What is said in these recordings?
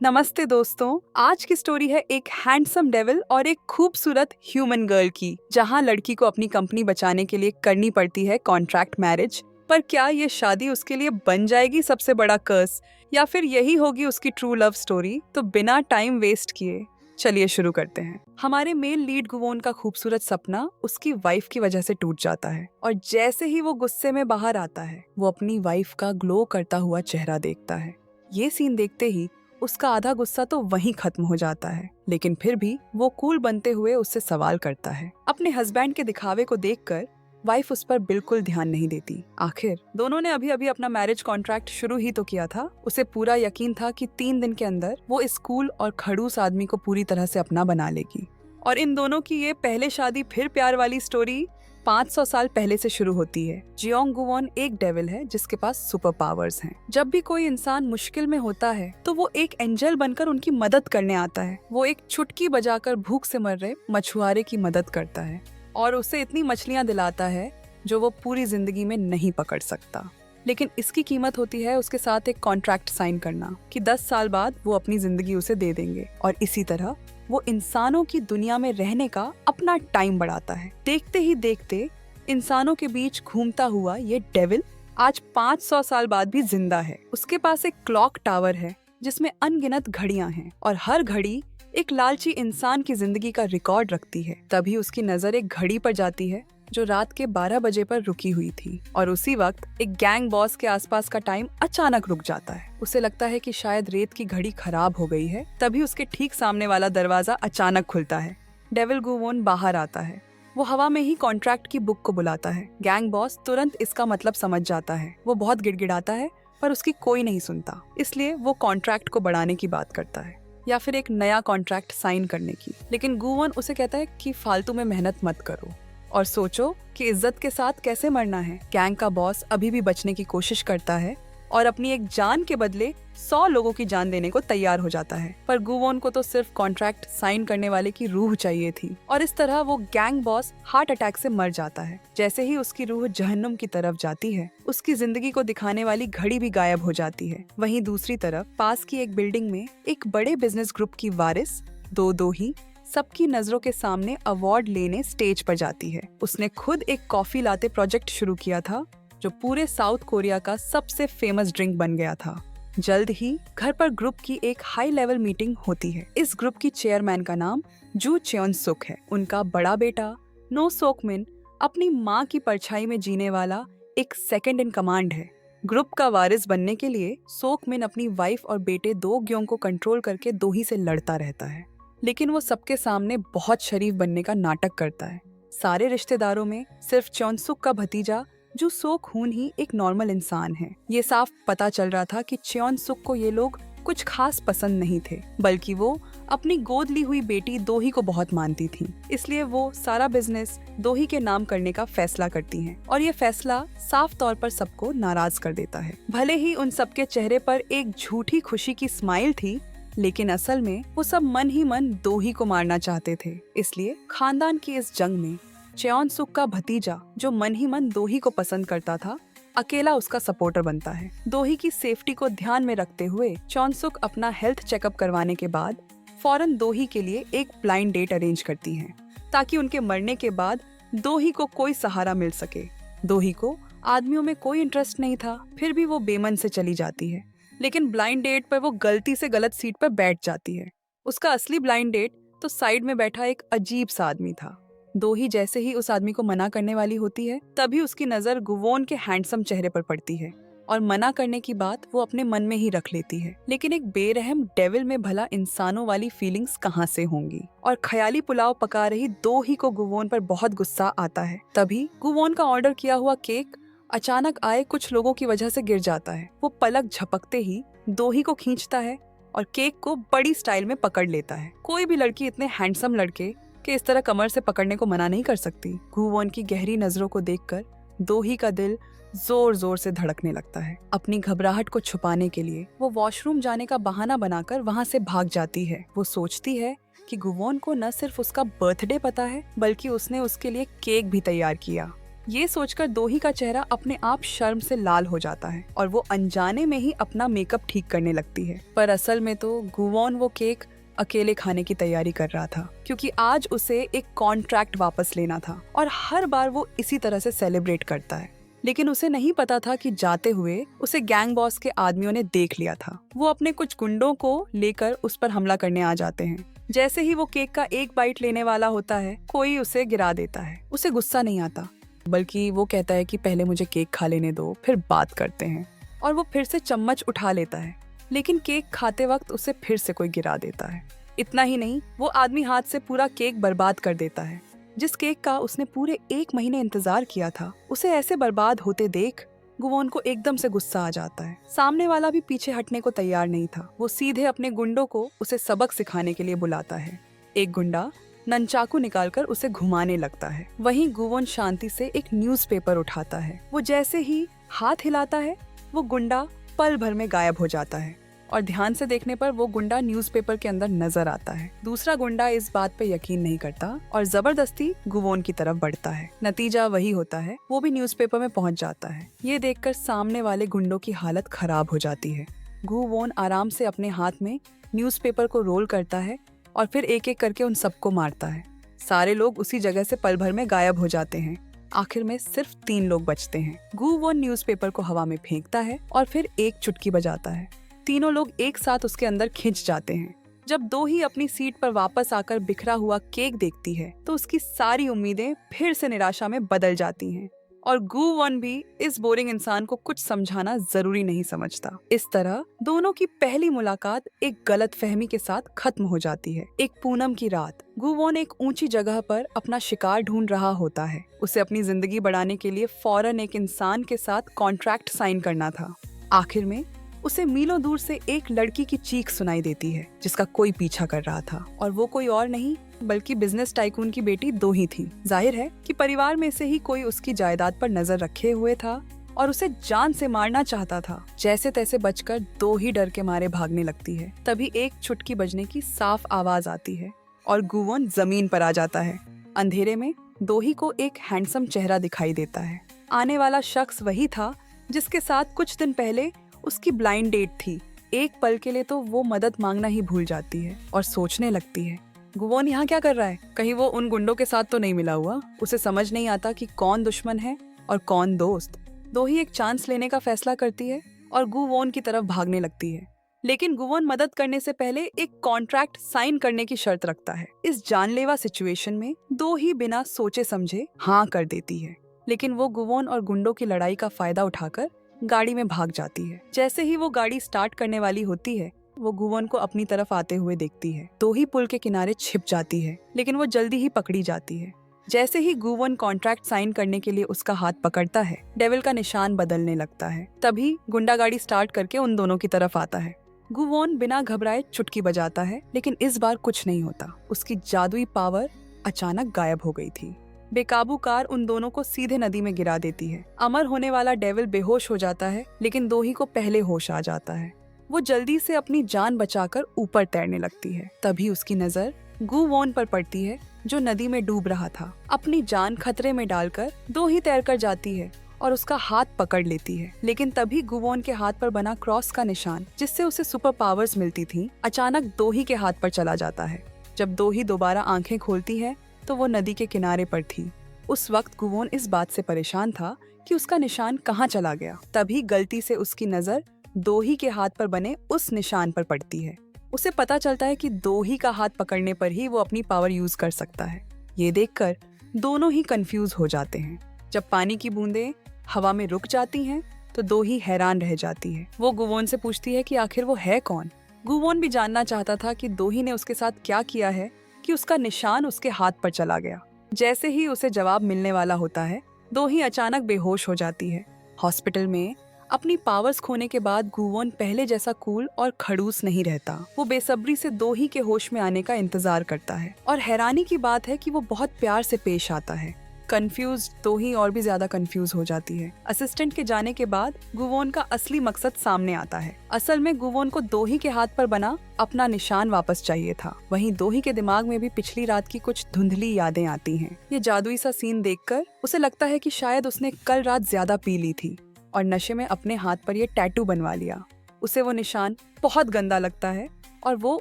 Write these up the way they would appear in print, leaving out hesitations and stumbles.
नमस्ते दोस्तों। आज की स्टोरी है एक हैंडसम डेविल और एक खूबसूरत ह्यूमन गर्ल की, जहां लड़की को अपनी कंपनी बचाने के लिए करनी पड़ती है कॉन्ट्रैक्ट मैरिज। पर क्या ये शादी उसके लिए बन जाएगी सबसे बड़ा कर्स, या फिर यही होगी उसकी ट्रू लव स्टोरी? तो बिना टाइम वेस्ट किए चलिए शुरू करते हैं। हमारे मेल लीड गुवोन का खूबसूरत सपना उसकी वाइफ की वजह से टूट जाता है, और जैसे ही वो गुस्से में बाहर आता है, वो अपनी वाइफ का ग्लो करता हुआ चेहरा देखता है। ये सीन देखते ही उसका आधा गुस्सा तो वहीं खत्म हो जाता है, लेकिन फिर भी वो कूल बनते हुए उससे सवाल करता है। अपने हस्बैंड के दिखावे को देखकर वाइफ उस पर बिल्कुल ध्यान नहीं देती। आखिर दोनों ने अभी अभी अपना मैरिज कॉन्ट्रैक्ट शुरू ही तो किया था। उसे पूरा यकीन था कि 3 दिन के अंदर वो इस कूल और खड़ूस आदमी को पूरी तरह से अपना बना लेगी। और इन दोनों की ये पहले शादी फिर प्यार वाली स्टोरी 500 साल पहले से शुरू होती है। जियोंग गुवोन एक डेविल है जिसके पास सुपर पावर्स हैं। जब भी कोई इंसान मुश्किल में होता है तो वो एक एंजल बनकर उनकी मदद करने आता है। वो एक चुटकी बजाकर भूख से मर रहे मछुआरे की मदद करता है और उसे इतनी मछलियां दिलाता है जो वो पूरी जिंदगी में नहीं पकड़ सकता। लेकिन इसकी कीमत होती है उसके साथ एक कॉन्ट्रैक्ट साइन करना कि 10 साल बाद वो अपनी जिंदगी उसे दे देंगे, और इसी तरह वो इंसानों की दुनिया में रहने का अपना टाइम बढ़ाता है। देखते ही देखते इंसानों के बीच घूमता हुआ ये डेविल आज 500 साल बाद भी जिंदा है। उसके पास एक क्लॉक टावर है जिसमें अनगिनत घड़ियां हैं, और हर घड़ी एक लालची इंसान की जिंदगी का रिकॉर्ड रखती है। तभी उसकी नजर एक घड़ी पर जाती है जो रात के 12 बजे पर रुकी हुई थी, और उसी वक्त एक गैंग बॉस के आसपास का टाइम अचानक रुक जाता है। उसे लगता है कि शायद रेत की घड़ी खराब हो गई है। तभी उसके ठीक सामने वाला दरवाजा अचानक खुलता है। डेविल गुवोन बाहर आता है। वो हवा में ही कॉन्ट्रैक्ट की बुक को बुलाता है। गैंग बॉस तुरंत इसका मतलब समझ जाता है। वो बहुत गिड़गिड़ाता है पर उसकी कोई नहीं सुनता, इसलिए वो कॉन्ट्रैक्ट को बढ़ाने की बात करता है, या फिर एक नया कॉन्ट्रैक्ट साइन करने की। लेकिन गुवोन उसे कहता है कि फालतू में मेहनत मत करो और सोचो कि इज्जत के साथ कैसे मरना है। गैंग का बॉस अभी भी बचने की कोशिश करता है और अपनी एक जान के बदले 100 लोगों की जान देने को तैयार हो जाता है। पर गुवोन को तो सिर्फ कॉन्ट्रैक्ट साइन करने वाले की रूह चाहिए थी, और इस तरह वो गैंग बॉस हार्ट अटैक से मर जाता है। जैसे ही उसकी रूह जहन्नुम की तरफ जाती है, उसकी जिंदगी को दिखाने वाली घड़ी भी गायब हो जाती है। वहीं दूसरी तरफ पास की एक बिल्डिंग में एक बड़े बिजनेस ग्रुप की वारिस दो ही सबकी नजरों के सामने अवार्ड लेने स्टेज पर जाती है। उसने खुद एक कॉफी लाते प्रोजेक्ट शुरू किया था जो पूरे साउथ कोरिया का सबसे फेमस ड्रिंक बन गया था। जल्द ही घर पर ग्रुप की एक हाई लेवल मीटिंग होती है। इस ग्रुप की चेयरमैन का नाम जू चेओन सुक है। उनका बड़ा बेटा नो सोक मिन अपनी माँ की परछाई में जीने वाला एक सेकंड इन कमांड है। ग्रुप का वारिस बनने के लिए सोक मिन अपनी वाइफ और बेटे दो ग्योंग को कंट्रोल करके दो ही से लड़ता रहता है, लेकिन वो सबके सामने बहुत शरीफ बनने का नाटक करता है। सारे रिश्तेदारों में सिर्फ चेओनसुक का भतीजा जो सोक खून ही एक नॉर्मल इंसान है। ये साफ पता चल रहा था कि चेओनसुक को ये लोग कुछ खास पसंद नहीं थे, बल्कि वो अपनी गोद ली हुई बेटी दोही को बहुत मानती थी। इसलिए वो सारा बिजनेस दोही के नाम करने का फैसला करती हैं, और ये फैसला साफ तौर पर सबको नाराज कर देता है। भले ही उन सबके चेहरे पर एक झूठी खुशी की स्माइल थी, लेकिन असल में वो सब मन ही मन दोही को मारना चाहते थे। इसलिए खानदान की इस जंग में चेओनसुक का भतीजा, जो मन ही मन दोही को पसंद करता था, अकेला उसका सपोर्टर बनता है। दोही की सेफ्टी को ध्यान में रखते हुए चेओनसुक अपना हेल्थ चेकअप करवाने के बाद फौरन दोही के लिए एक ब्लाइंड डेट अरेंज करती हैं, ताकि उनके मरने के बाद दोही को कोई सहारा मिल सके। दोही को आदमियों में कोई इंटरेस्ट नहीं था, फिर भी वो बेमन से चली जाती है। लेकिन ब्लाइंड डेट पर वो गलती से गलत सीट पर बैठ जाती है। उसका असली ब्लाइंड डेट तो साइड में बैठा एक अजीब सा आदमी था। दोही जैसे ही उस आदमी को मना करने वाली होती है, तभी उसकी नजर गुवोन के हैंडसम चेहरे पर पड़ती है, और मना करने की बात वो अपने मन में ही रख लेती है। लेकिन एक बेरहम डेविल में भला इंसानों वाली फीलिंग्स कहाँ से होंगी, और ख्याली पुलाव पका रही दोही को गुवोन पर बहुत गुस्सा आता है। तभी गुवोन का ऑर्डर किया हुआ केक अचानक आए कुछ लोगों की वजह से गिर जाता है। वो पलक झपकते ही दोही को खींचता है और केक को बड़ी स्टाइल में पकड़ लेता है। कोई भी लड़की इतने हैंडसम लड़के के इस तरह कमर से पकड़ने को मना नहीं कर सकती। गुवोन की गहरी नजरों को देखकर दोही का दिल जोर जोर से धड़कने लगता है। अपनी घबराहट को छुपाने के लिए वो वॉशरूम जाने का बहाना बनाकर वहाँ से भाग जाती है। वो सोचती है कि गुवोन को न सिर्फ उसका बर्थडे पता है, बल्कि उसने उसके लिए केक भी तैयार किया। ये सोचकर दोही का चेहरा अपने आप शर्म से लाल हो जाता है और वो अनजाने में ही अपना मेकअप ठीक करने लगती है। पर असल में तो गुवोन वो केक अकेले खाने की तैयारी कर रहा था, क्योंकि आज उसे एक कॉन्ट्रैक्ट वापस लेना था और हर बार वो इसी तरह से सेलिब्रेट करता है। लेकिन उसे नहीं पता था कि जाते हुए उसे गैंग बॉस के आदमियों ने देख लिया था। वो अपने कुछ गुंडों को लेकर उस पर हमला करने आ जाते हैं। जैसे ही वो केक का एक बाइट लेने वाला होता है, कोई उसे गिरा देता है। उसे गुस्सा नहीं आता, बल्कि वो कहता है कि पहले मुझे केक खा लेने दो, फिर बात करते हैं। और वो फिर से चम्मच उठा लेता है, लेकिन केक खाते वक्त उसे फिर से कोई गिरा देता है। इतना ही नहीं, वो आदमी हाथ से पूरा केक बर्बाद कर देता है। जिस केक का उसने पूरे 1 महीने इंतजार किया था, उसे ऐसे बर्बाद होते देख गुवोन को एकदम से गुस्सा आ जाता है। सामने वाला भी पीछे हटने को तैयार नहीं था। वो सीधे अपने गुंडों को उसे सबक सिखाने के लिए बुलाता है। एक गुंडा ननचाकू निकालकर उसे घुमाने लगता है। वहीं गुवोन शांति से एक न्यूज़पेपर उठाता है। वो जैसे ही हाथ हिलाता है, वो गुंडा पल भर में गायब हो जाता है और ध्यान से देखने पर वो गुंडा न्यूज़पेपर के अंदर नजर आता है। दूसरा गुंडा इस बात पे यकीन नहीं करता और जबरदस्ती गुवोन की तरफ बढ़ता है। नतीजा वही होता है, वो भी न्यूज़पेपर में पहुंच जाता है। ये देखकर सामने वाले गुंडों की हालत खराब हो जाती है। गुवोन आराम से अपने हाथ में न्यूज़पेपर को रोल करता है और फिर एक एक करके उन सबको मारता है। सारे लोग उसी जगह से पल भर में गायब हो जाते हैं। आखिर में सिर्फ 3 लोग बचते हैं। गुवोन न्यूज़पेपर को हवा में फेंकता है और फिर एक चुटकी बजाता है। तीनों लोग एक साथ उसके अंदर खिंच जाते हैं। जब दोही अपनी सीट पर वापस आकर बिखरा हुआ केक देखती है, तो उसकी सारी उम्मीदें फिर से निराशा में बदल जाती हैं। और गुवोन भी इस बोरिंग इंसान को कुछ समझाना जरूरी नहीं समझता। इस तरह दोनों की पहली मुलाकात एक गलतफहमी के साथ खत्म हो जाती है। एक पूनम की रात, गुवोन एक ऊंची जगह पर अपना शिकार ढूंढ रहा होता है। उसे अपनी जिंदगी बढ़ाने के लिए फौरन एक इंसान के साथ कॉन्ट्रैक्ट साइन करना था। आखिर में उसे मीलों दूर से एक लड़की की चीख सुनाई देती है, जिसका कोई पीछा कर रहा था। और वो कोई और नहीं बल्कि बिजनेस टाइकून की बेटी दोही थी। जाहिर है कि परिवार में से ही कोई उसकी जायदाद पर नजर रखे हुए था और उसे जान से मारना चाहता था। जैसे तैसे बचकर दोही डर के मारे भागने लगती है। तभी एक चुटकी बजने की साफ आवाज आती है और गुवोन जमीन पर आ जाता है। अंधेरे में दोही को एक हैंडसम चेहरा दिखाई देता है। आने वाला शख्स वही था जिसके साथ कुछ दिन पहले उसकी ब्लाइंड डेट थी। एक पल के लिए तो वो मदद मांगना ही भूल जाती है और सोचने लगती है, गुवोन यहाँ क्या कर रहा है? कहीं वो उन गुंडों के साथ तो नहीं मिला हुआ? उसे समझ नहीं आता कि कौन दुश्मन है और कौन दोस्त। दोही एक चांस लेने का फैसला करती है और गुवोन की तरफ भागने लगती है। लेकिन गुवोन मदद करने से पहले एक कॉन्ट्रैक्ट साइन करने की शर्त रखता है। इस जानलेवा सिचुएशन में दोही बिना सोचे समझे हाँ कर देती है। लेकिन वो गुवोन और गुंडों की लड़ाई का फायदा उठाकर गाड़ी में भाग जाती है। जैसे ही वो गाड़ी स्टार्ट करने वाली होती है, वो गुवोन को अपनी तरफ आते हुए देखती है। दोही पुल के किनारे छिप जाती है, लेकिन वो जल्दी ही पकड़ी जाती है। जैसे ही गुवोन कॉन्ट्रैक्ट साइन करने के लिए उसका हाथ पकड़ता है, डेविल का निशान बदलने लगता है। तभी गुंडा गाड़ी स्टार्ट करके उन दोनों की तरफ आता है। गुवोन बिना घबराए चुटकी बजाता है, लेकिन इस बार कुछ नहीं होता। उसकी जादुई पावर अचानक गायब हो गई थी। बेकाबू कार उन दोनों को सीधे नदी में गिरा देती है। अमर होने वाला डेविल बेहोश हो जाता है, लेकिन दोही को पहले होश आ जाता है। वो जल्दी से अपनी जान बचाकर ऊपर तैरने लगती है। तभी उसकी नजर गुवोन पर पड़ती है, जो नदी में डूब रहा था। अपनी जान खतरे में डालकर दोही तैरकर जाती है और उसका हाथ पकड़ लेती है। लेकिन तभी गुवोन के हाथ पर बना क्रॉस का निशान, जिससे उसे सुपर पावर्स मिलती थी, अचानक दोही के हाथ पर चला जाता है। जब दोही दोबारा आंखें खोलती है तो वो नदी के किनारे पर थी। उस वक्त गुवोन इस बात से परेशान था कि उसका निशान कहाँ चला गया। तभी गलती से उसकी नजर दोही के हाथ पर बने उस निशान पर पड़ती है। उसे पता चलता है कि दोही का हाथ पकड़ने पर ही वो अपनी पावर यूज कर सकता है। ये देखकर दोनों ही कंफ्यूज हो जाते हैं। जब पानी की बूंदें हवा में रुक जाती हैं, तो दोही हैरान रह जाती है। वो गुवोन से पूछती है कि आखिर वो है कौन। गुवोन भी जानना चाहता था कि दोही ने उसके साथ क्या किया है कि उसका निशान उसके हाथ पर चला गया। जैसे ही उसे जवाब मिलने वाला होता है, दोही अचानक बेहोश हो जाती है। हॉस्पिटल में अपनी पावर्स खोने के बाद गुवोन पहले जैसा कूल और खड़ूस नहीं रहता। वो बेसब्री से दोही के होश में आने का इंतजार करता है और हैरानी की बात है कि वो बहुत प्यार से पेश आता है। कंफ्यूज तो ही और भी ज्यादा कंफ्यूज हो जाती है। असिस्टेंट के जाने के बाद गुवोन का असली मकसद सामने आता है। असल में गुवोन को दोही के हाथ पर बना अपना निशान वापस चाहिए था। वहीं दोही के दिमाग में भी पिछली रात की कुछ धुंधली यादें आती हैं। ये जादुई सा सीन देखकर उसे लगता है कि शायद उसने कल रात ज्यादा पी ली थी और नशे में अपने हाथ पर ये टैटू बनवा लिया। उसे वो निशान बहुत गंदा लगता है और वो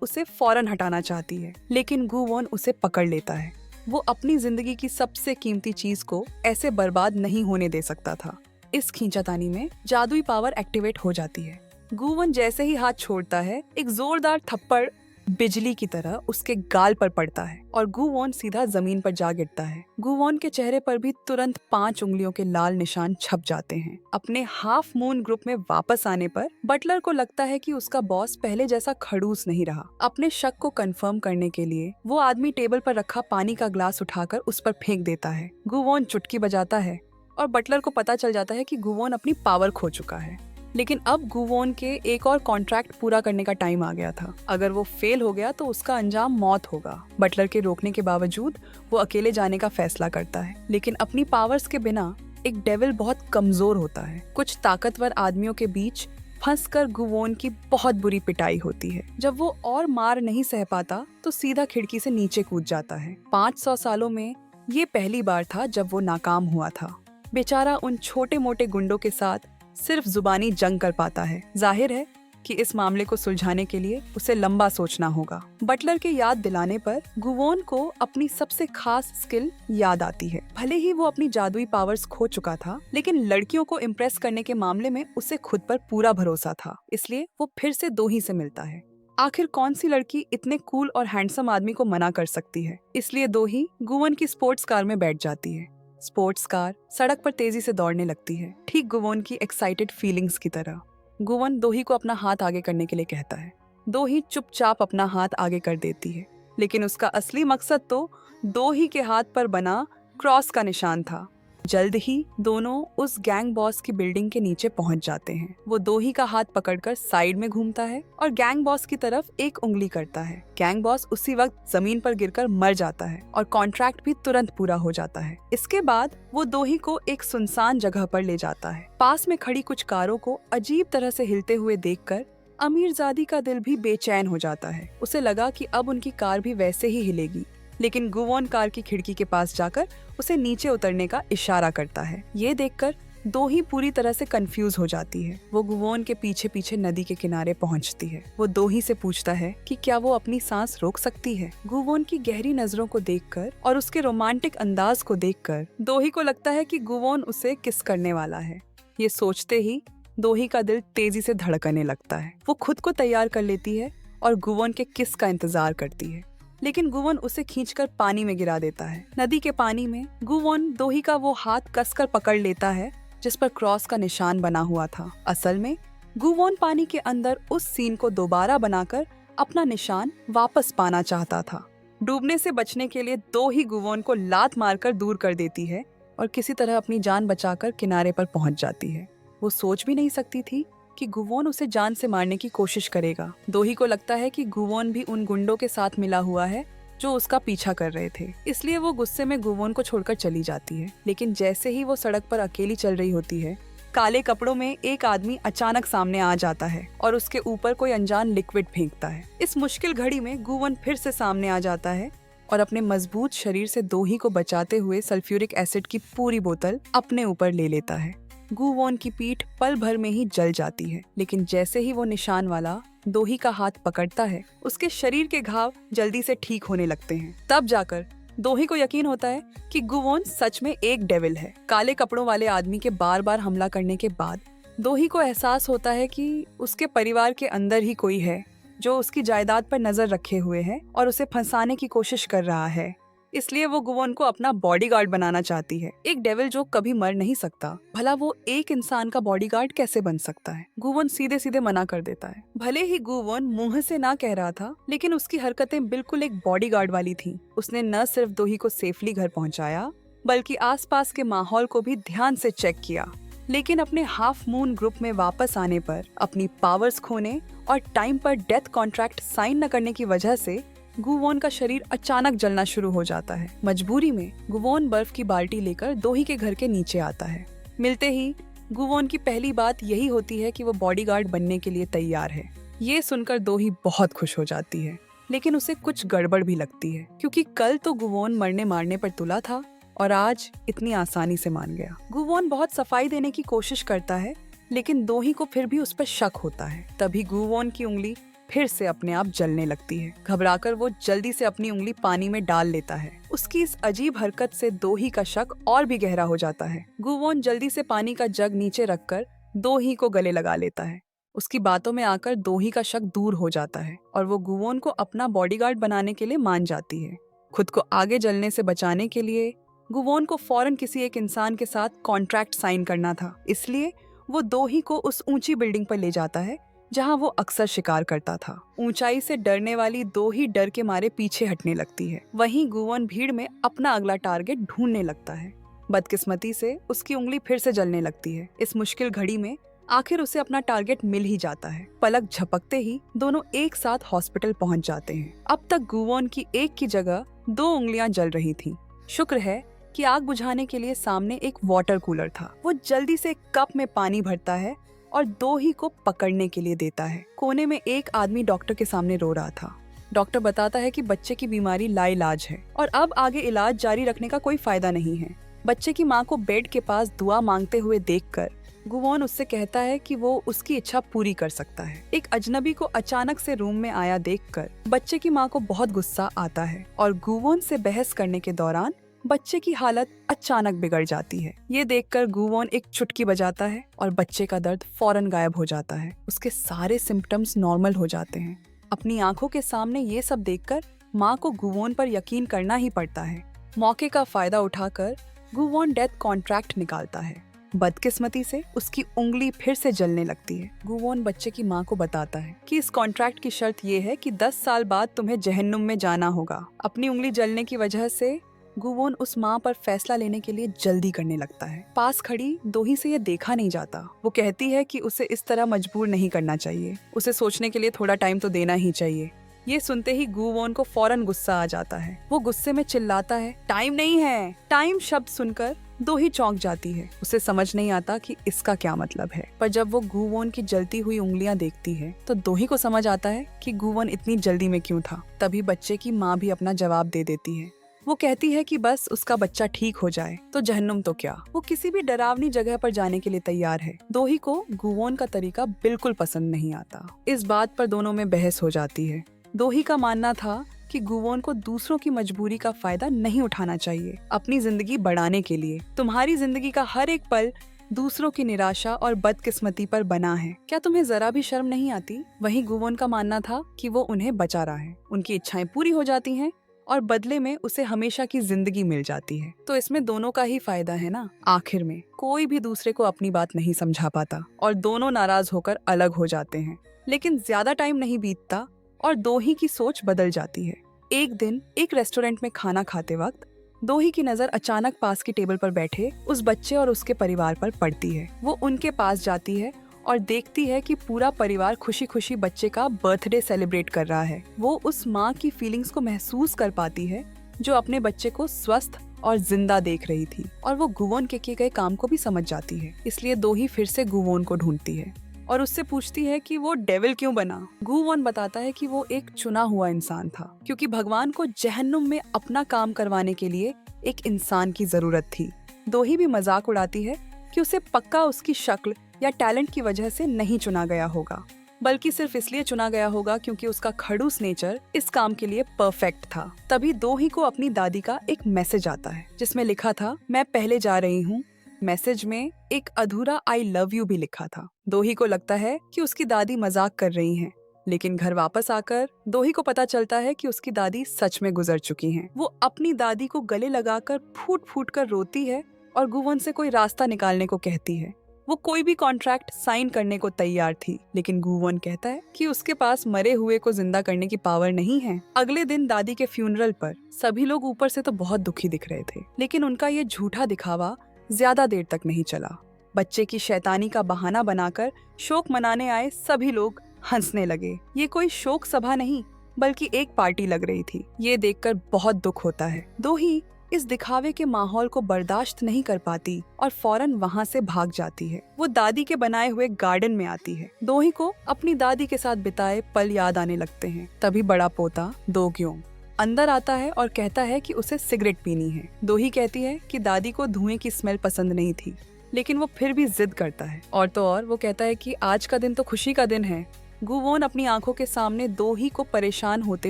उसे फौरन हटाना चाहती है, लेकिन गुवोन उसे पकड़ लेता है। वो अपनी जिंदगी की सबसे कीमती चीज को ऐसे बर्बाद नहीं होने दे सकता था। इस खींचातानी में जादुई पावर एक्टिवेट हो जाती है। गुवोन जैसे ही हाथ छोड़ता है, एक जोरदार थप्पड़ बिजली की तरह उसके गाल पर पड़ता है और गुवोन सीधा जमीन पर जा गिरता है। गुवोन के चेहरे पर भी तुरंत 5 उंगलियों के लाल निशान छप जाते हैं। अपने हाफ मून ग्रुप में वापस आने पर बटलर को लगता है कि उसका बॉस पहले जैसा खड़ूस नहीं रहा। अपने शक को कंफर्म करने के लिए वो आदमी टेबल पर रखा पानी का ग्लास उठाकर उस पर फेंक देता है। गुवोन चुटकी बजाता है और बटलर को पता चल जाता है कि गुवोन अपनी पावर खो चुका है। लेकिन अब गुवोन के एक और कॉन्ट्रैक्ट पूरा करने का टाइम आ गया था। अगर वो फेल हो गया तो उसका अंजाम मौत होगा। बटलर के रोकने के बावजूद वो अकेले जाने का फैसला करता है, लेकिन अपनी पावर्स के बिना एक डेविल बहुत कमजोर होता है। कुछ ताकतवर आदमियों के बीच फंसकर गुवोन की बहुत बुरी पिटाई होती है। जब वो और मार नहीं सह पाता तो सीधा खिड़की से नीचे कूद जाता है। 500 सालों में ये पहली बार था जब वो नाकाम हुआ था। बेचारा उन छोटे मोटे गुंडों के साथ सिर्फ जुबानी जंग कर पाता है। जाहिर है कि इस मामले को सुलझाने के लिए उसे लंबा सोचना होगा। बटलर के याद दिलाने पर गुवोन को अपनी सबसे खास स्किल याद आती है। भले ही वो अपनी जादुई पावर्स खो चुका था, लेकिन लड़कियों को इम्प्रेस करने के मामले में उसे खुद पर पूरा भरोसा था। इसलिए वो फिर से दोही से मिलता है। आखिर कौन सी लड़की इतने कूल और हैंडसम आदमी को मना कर सकती है। इसलिए दोही गुवोन की स्पोर्ट्स कार में बैठ जाती है। स्पोर्ट्स कार सड़क पर तेजी से दौड़ने लगती है, ठीक गुवोन की एक्साइटेड फीलिंग्स की तरह। गुवोन दोही को अपना हाथ आगे करने के लिए कहता है। दोही चुपचाप अपना हाथ आगे कर देती है, लेकिन उसका असली मकसद तो दोही के हाथ पर बना क्रॉस का निशान था। जल्द ही दोनों उस गैंग बॉस की बिल्डिंग के नीचे पहुंच जाते हैं। वो दोही का हाथ पकड़कर साइड में घूमता है और गैंग बॉस की तरफ एक उंगली करता है। गैंग बॉस उसी वक्त जमीन पर गिरकर मर जाता है और कॉन्ट्रैक्ट भी तुरंत पूरा हो जाता है। इसके बाद वो दोही को एक सुनसान जगह पर ले जाता है। पास में खड़ी कुछ कारों को अजीब तरह से हिलते हुए देखकर अमीरजादी का दिल भी बेचैन हो जाता है। उसे लगा कि अब उनकी कार भी वैसे ही हिलेगी, लेकिन गुवोन कार की खिड़की के पास जाकर उसे नीचे उतरने का इशारा करता है। ये देखकर दोही पूरी तरह से कंफ्यूज हो जाती है। वो गुवोन के पीछे पीछे नदी के किनारे पहुंचती है। वो दोही से पूछता है कि क्या वो अपनी सांस रोक सकती है। गुवोन की गहरी नजरों को देखकर और उसके रोमांटिक अंदाज को देखकर दोही को लगता है कि गुवोन उसे किस करने वाला है। ये सोचते ही दोही का दिल तेजी से धड़कने लगता है। वो खुद को तैयार कर लेती है और गुवोन के किस का इंतजार करती है, लेकिन गुवोन उसे खींचकर पानी में गिरा देता है। नदी के पानी में गुवोन दोही का वो हाथ कसकर पकड़ लेता है जिस पर क्रॉस का निशान बना हुआ था। असल में गुवोन पानी के अंदर उस सीन को दोबारा बनाकर अपना निशान वापस पाना चाहता था। डूबने से बचने के लिए दोही गुवोन को लात मारकर दूर कर देती है और किसी तरह अपनी जान बचाकर किनारे पर पहुंच जाती है। वो सोच भी नहीं सकती थी कि गुवोन उसे जान से मारने की कोशिश करेगा। दोही को लगता है कि गुवोन भी उन गुंडों के साथ मिला हुआ है जो उसका पीछा कर रहे थे, इसलिए वो गुस्से में गुवोन को छोड़कर चली जाती है। लेकिन जैसे ही वो सड़क पर अकेली चल रही होती है, काले कपड़ों में एक आदमी अचानक सामने आ जाता है और उसके ऊपर कोई अनजान लिक्विड फेंकता है। इस मुश्किल घड़ी में गुवोन फिर से सामने आ जाता है और अपने मजबूत शरीर से दोही को बचाते हुए सल्फ्यूरिक एसिड की पूरी बोतल अपने ऊपर ले लेता है। गुवोन की पीठ पल भर में ही जल जाती है, लेकिन जैसे ही वो निशान वाला दोही का हाथ पकड़ता है, उसके शरीर के घाव जल्दी से ठीक होने लगते हैं। तब जाकर दोही को यकीन होता है कि गुवोन सच में एक डेविल है। काले कपड़ों वाले आदमी के बार बार हमला करने के बाद दोही को एहसास होता है कि उसके परिवार के अंदर ही कोई है जो उसकी जायदाद पर नजर रखे हुए है और उसे फंसाने की कोशिश कर रहा है। इसलिए वो गुवोन को अपना बॉडीगार्ड बनाना चाहती है। एक डेविल जो कभी मर नहीं सकता, भला वो एक इंसान का बॉडीगार्ड कैसे बन सकता है। गुवोन सीधे सीधे मना कर देता है। भले ही गुवोन मुंह से ना कह रहा था, लेकिन उसकी हरकतें बिल्कुल एक बॉडीगार्ड वाली थी। उसने न सिर्फ दोही को सेफली घर पहुंचाया, बल्कि आसपास के माहौल को भी ध्यान से चेक किया। लेकिन अपने हाफ मून ग्रुप में वापस आने पर अपनी पावर्स खोने और टाइम पर डेथ कॉन्ट्रैक्ट साइन न करने की वजह से गुवोन का शरीर अचानक जलना शुरू हो जाता है। मजबूरी में गुवोन बर्फ की बाल्टी लेकर दोही के घर के नीचे आता है। मिलते ही गुवोन की पहली बात यही होती है कि वो बॉडीगार्ड बनने के लिए तैयार है। ये सुनकर दोही बहुत खुश हो जाती है, लेकिन उसे कुछ गड़बड़ भी लगती है, क्योंकि कल तो गुवोन मरने मारने पर तुला था और आज इतनी आसानी से मान गया। गुवोन बहुत सफाई देने की कोशिश करता है, लेकिन दोही को फिर भी उस पर शक होता है। तभी गुवोन की उंगली फिर से अपने आप जलने लगती है। घबराकर वो जल्दी से अपनी उंगली पानी में डाल लेता है। उसकी इस अजीब हरकत से दोही का शक और भी गहरा हो जाता है। गुवोन जल्दी से पानी का जग नीचे रखकर दोही को गले लगा लेता है। उसकी बातों में आकर दोही का शक दूर हो जाता है और वो गुवोन को अपना बॉडीगार्ड बनाने के लिए मान जाती है। खुद को आगे जलने से बचाने के लिए गुवोन को फौरन किसी एक इंसान के साथ कॉन्ट्रैक्ट साइन करना था, इसलिए वो दोही को उस ऊंची बिल्डिंग पर ले जाता है जहां वो अक्सर शिकार करता था। ऊंचाई से डरने वाली दोही डर के मारे पीछे हटने लगती है। वहीं गुवोन भीड़ में अपना अगला टारगेट ढूंढने लगता है। बदकिस्मती से उसकी उंगली फिर से जलने लगती है। इस मुश्किल घड़ी में आखिर उसे अपना टारगेट मिल ही जाता है। पलक झपकते ही दोनों एक साथ हॉस्पिटल पहुंच जाते हैं। अब तक गुवोन की एक की जगह 2 उंगलियां जल रही थीं। शुक्र है कि आग बुझाने के लिए सामने एक वाटर कूलर था। वो जल्दी से एक कप में पानी भरता है और दोही को पकड़ने के लिए देता है। कोने में एक आदमी डॉक्टर के सामने रो रहा था। डॉक्टर बताता है कि बच्चे की बीमारी लाइलाज है और अब आगे इलाज जारी रखने का कोई फायदा नहीं है। बच्चे की माँ को बेड के पास दुआ मांगते हुए देखकर गुवोन उससे कहता है कि वो उसकी इच्छा पूरी कर सकता है। एक अजनबी को अचानक से रूम में आया देखकर बच्चे की माँ को बहुत गुस्सा आता है और गुवोन से बहस करने के दौरान बच्चे की हालत अचानक बिगड़ जाती है। ये देखकर गुवोन एक चुटकी बजाता है और बच्चे का दर्द फौरन गायब हो जाता है। उसके सारे सिम्टम्स नॉर्मल हो जाते हैं। अपनी आंखों के सामने ये सब देखकर माँ को गुवोन पर यकीन करना ही पड़ता है। मौके का फायदा उठाकर गुवोन डेथ कॉन्ट्रैक्ट निकालता है। बदकिस्मती से उसकी उंगली फिर से जलने लगती है। गुवोन बच्चे की माँ को बताता है कि इस कॉन्ट्रैक्ट की शर्त ये है कि 10 साल बाद तुम्हें जहन्नुम में जाना होगा। अपनी उंगली जलने की वजह से गुवोन उस माँ पर फैसला लेने के लिए जल्दी करने लगता है। पास खड़ी दोही से ये देखा नहीं जाता। वो कहती है कि उसे इस तरह मजबूर नहीं करना चाहिए, उसे सोचने के लिए थोड़ा टाइम तो देना ही चाहिए। ये सुनते ही गुवोन को फौरन गुस्सा आ जाता है। वो गुस्से में चिल्लाता है, टाइम नहीं है। टाइम शब्द सुनकर दोही चौंक जाती है। उसे समझ नहीं आता कि इसका क्या मतलब है, पर जब वो गुवोन की जलती हुई उंगलियां देखती है तो दोही को समझ आता है कि गुवोन इतनी जल्दी में क्यों था। तभी बच्चे की माँ भी अपना जवाब दे देती है। वो कहती है कि बस उसका बच्चा ठीक हो जाए तो जहन्नुम तो क्या। वो किसी भी डरावनी जगह पर जाने के लिए तैयार है। दोही को गुवोन का तरीका बिल्कुल पसंद नहीं आता। इस बात पर दोनों में बहस हो जाती है। दोही का मानना था कि गुवोन को दूसरों की मजबूरी का फायदा नहीं उठाना चाहिए अपनी जिंदगी बढ़ाने के लिए। तुम्हारी जिंदगी का हर एक पल दूसरों की निराशा और बदकिस्मती पर बना है, क्या तुम्हें जरा भी शर्म नहीं आती। वहीं गुवोन का मानना था कि वो उन्हें बचा रहा है, उनकी इच्छाएं पूरी हो जाती हैं और बदले में उसे हमेशा की जिंदगी मिल जाती है। तो इसमें दोनों का ही फायदा है ना। आखिर में कोई भी दूसरे को अपनी बात नहीं समझा पाता और दोनों नाराज होकर अलग हो जाते हैं। लेकिन ज्यादा टाइम नहीं बीतता और दोही की सोच बदल जाती है। एक दिन एक रेस्टोरेंट में खाना खाते वक्त दोही की नजर अचानक पास की टेबल पर बैठे उस बच्चे और उसके परिवार पर पड़ती है। वो उनके पास जाती है और देखती है कि पूरा परिवार खुशी खुशी बच्चे का बर्थडे सेलिब्रेट कर रहा है। वो उस माँ की फीलिंग्स को महसूस कर पाती है जो अपने बच्चे को स्वस्थ और जिंदा देख रही थी, और वो गुवोन के किए गए काम को भी समझ जाती है। इसलिए दोही फिर से गुवोन को ढूंढती है और उससे पूछती है कि वो डेविल क्यों बना। गुवोन बताता है कि वो एक चुना हुआ इंसान था, क्योंकि भगवान को जहन्नुम में अपना काम करवाने के लिए एक इंसान की जरूरत थी। दोही भी मजाक उड़ाती है कि उसे पक्का उसकी शक्ल या टैलेंट की वजह से नहीं चुना गया होगा, बल्कि सिर्फ इसलिए चुना गया होगा क्योंकि उसका खड़ूस नेचर इस काम के लिए परफेक्ट था। तभी दोही को अपनी दादी का एक मैसेज आता है जिसमें लिखा था, मैं पहले जा रही हूँ। मैसेज में एक अधूरा आई लव यू भी लिखा था। दोही को लगता है कि उसकी दादी मजाक कर रही हैं, लेकिन घर वापस आकर दोही को पता चलता है कि उसकी दादी सच में गुजर चुकी हैं। वो अपनी दादी को गले लगाकर फूट फूट कर रोती है और गुवोन से कोई रास्ता निकालने को कहती है। वो कोई भी कॉन्ट्रैक्ट साइन करने को तैयार थी, लेकिन गुवोन कहता है कि उसके पास मरे हुए को जिंदा करने की पावर नहीं है। अगले दिन दादी के फ्यूनरल पर सभी लोग ऊपर से तो बहुत दुखी दिख रहे थे, लेकिन उनका ये झूठा दिखावा ज्यादा देर तक नहीं चला। बच्चे की शैतानी का बहाना बनाकर शोक मनाने आए सभी लोग हंसने लगे। ये कोई शोक सभा नहीं बल्कि एक पार्टी लग रही थी। ये देखकर बहुत दुख होता है। दोही इस दिखावे के माहौल को बर्दाश्त नहीं कर पाती और फौरन वहाँ से भाग जाती है। वो दादी के बनाए हुए गार्डन में आती है। दोही को अपनी दादी के साथ बिताए पल याद आने लगते हैं। तभी बड़ा पोता दोग्योम अंदर आता है और कहता है कि उसे सिगरेट पीनी है। दोही कहती है कि दादी को धुएं की स्मेल पसंद नहीं थी, लेकिन वो फिर भी जिद करता है। और तो और वो कहता है कि आज का दिन तो खुशी का दिन है। गुवोन अपनी आंखों के सामने दोही को परेशान होते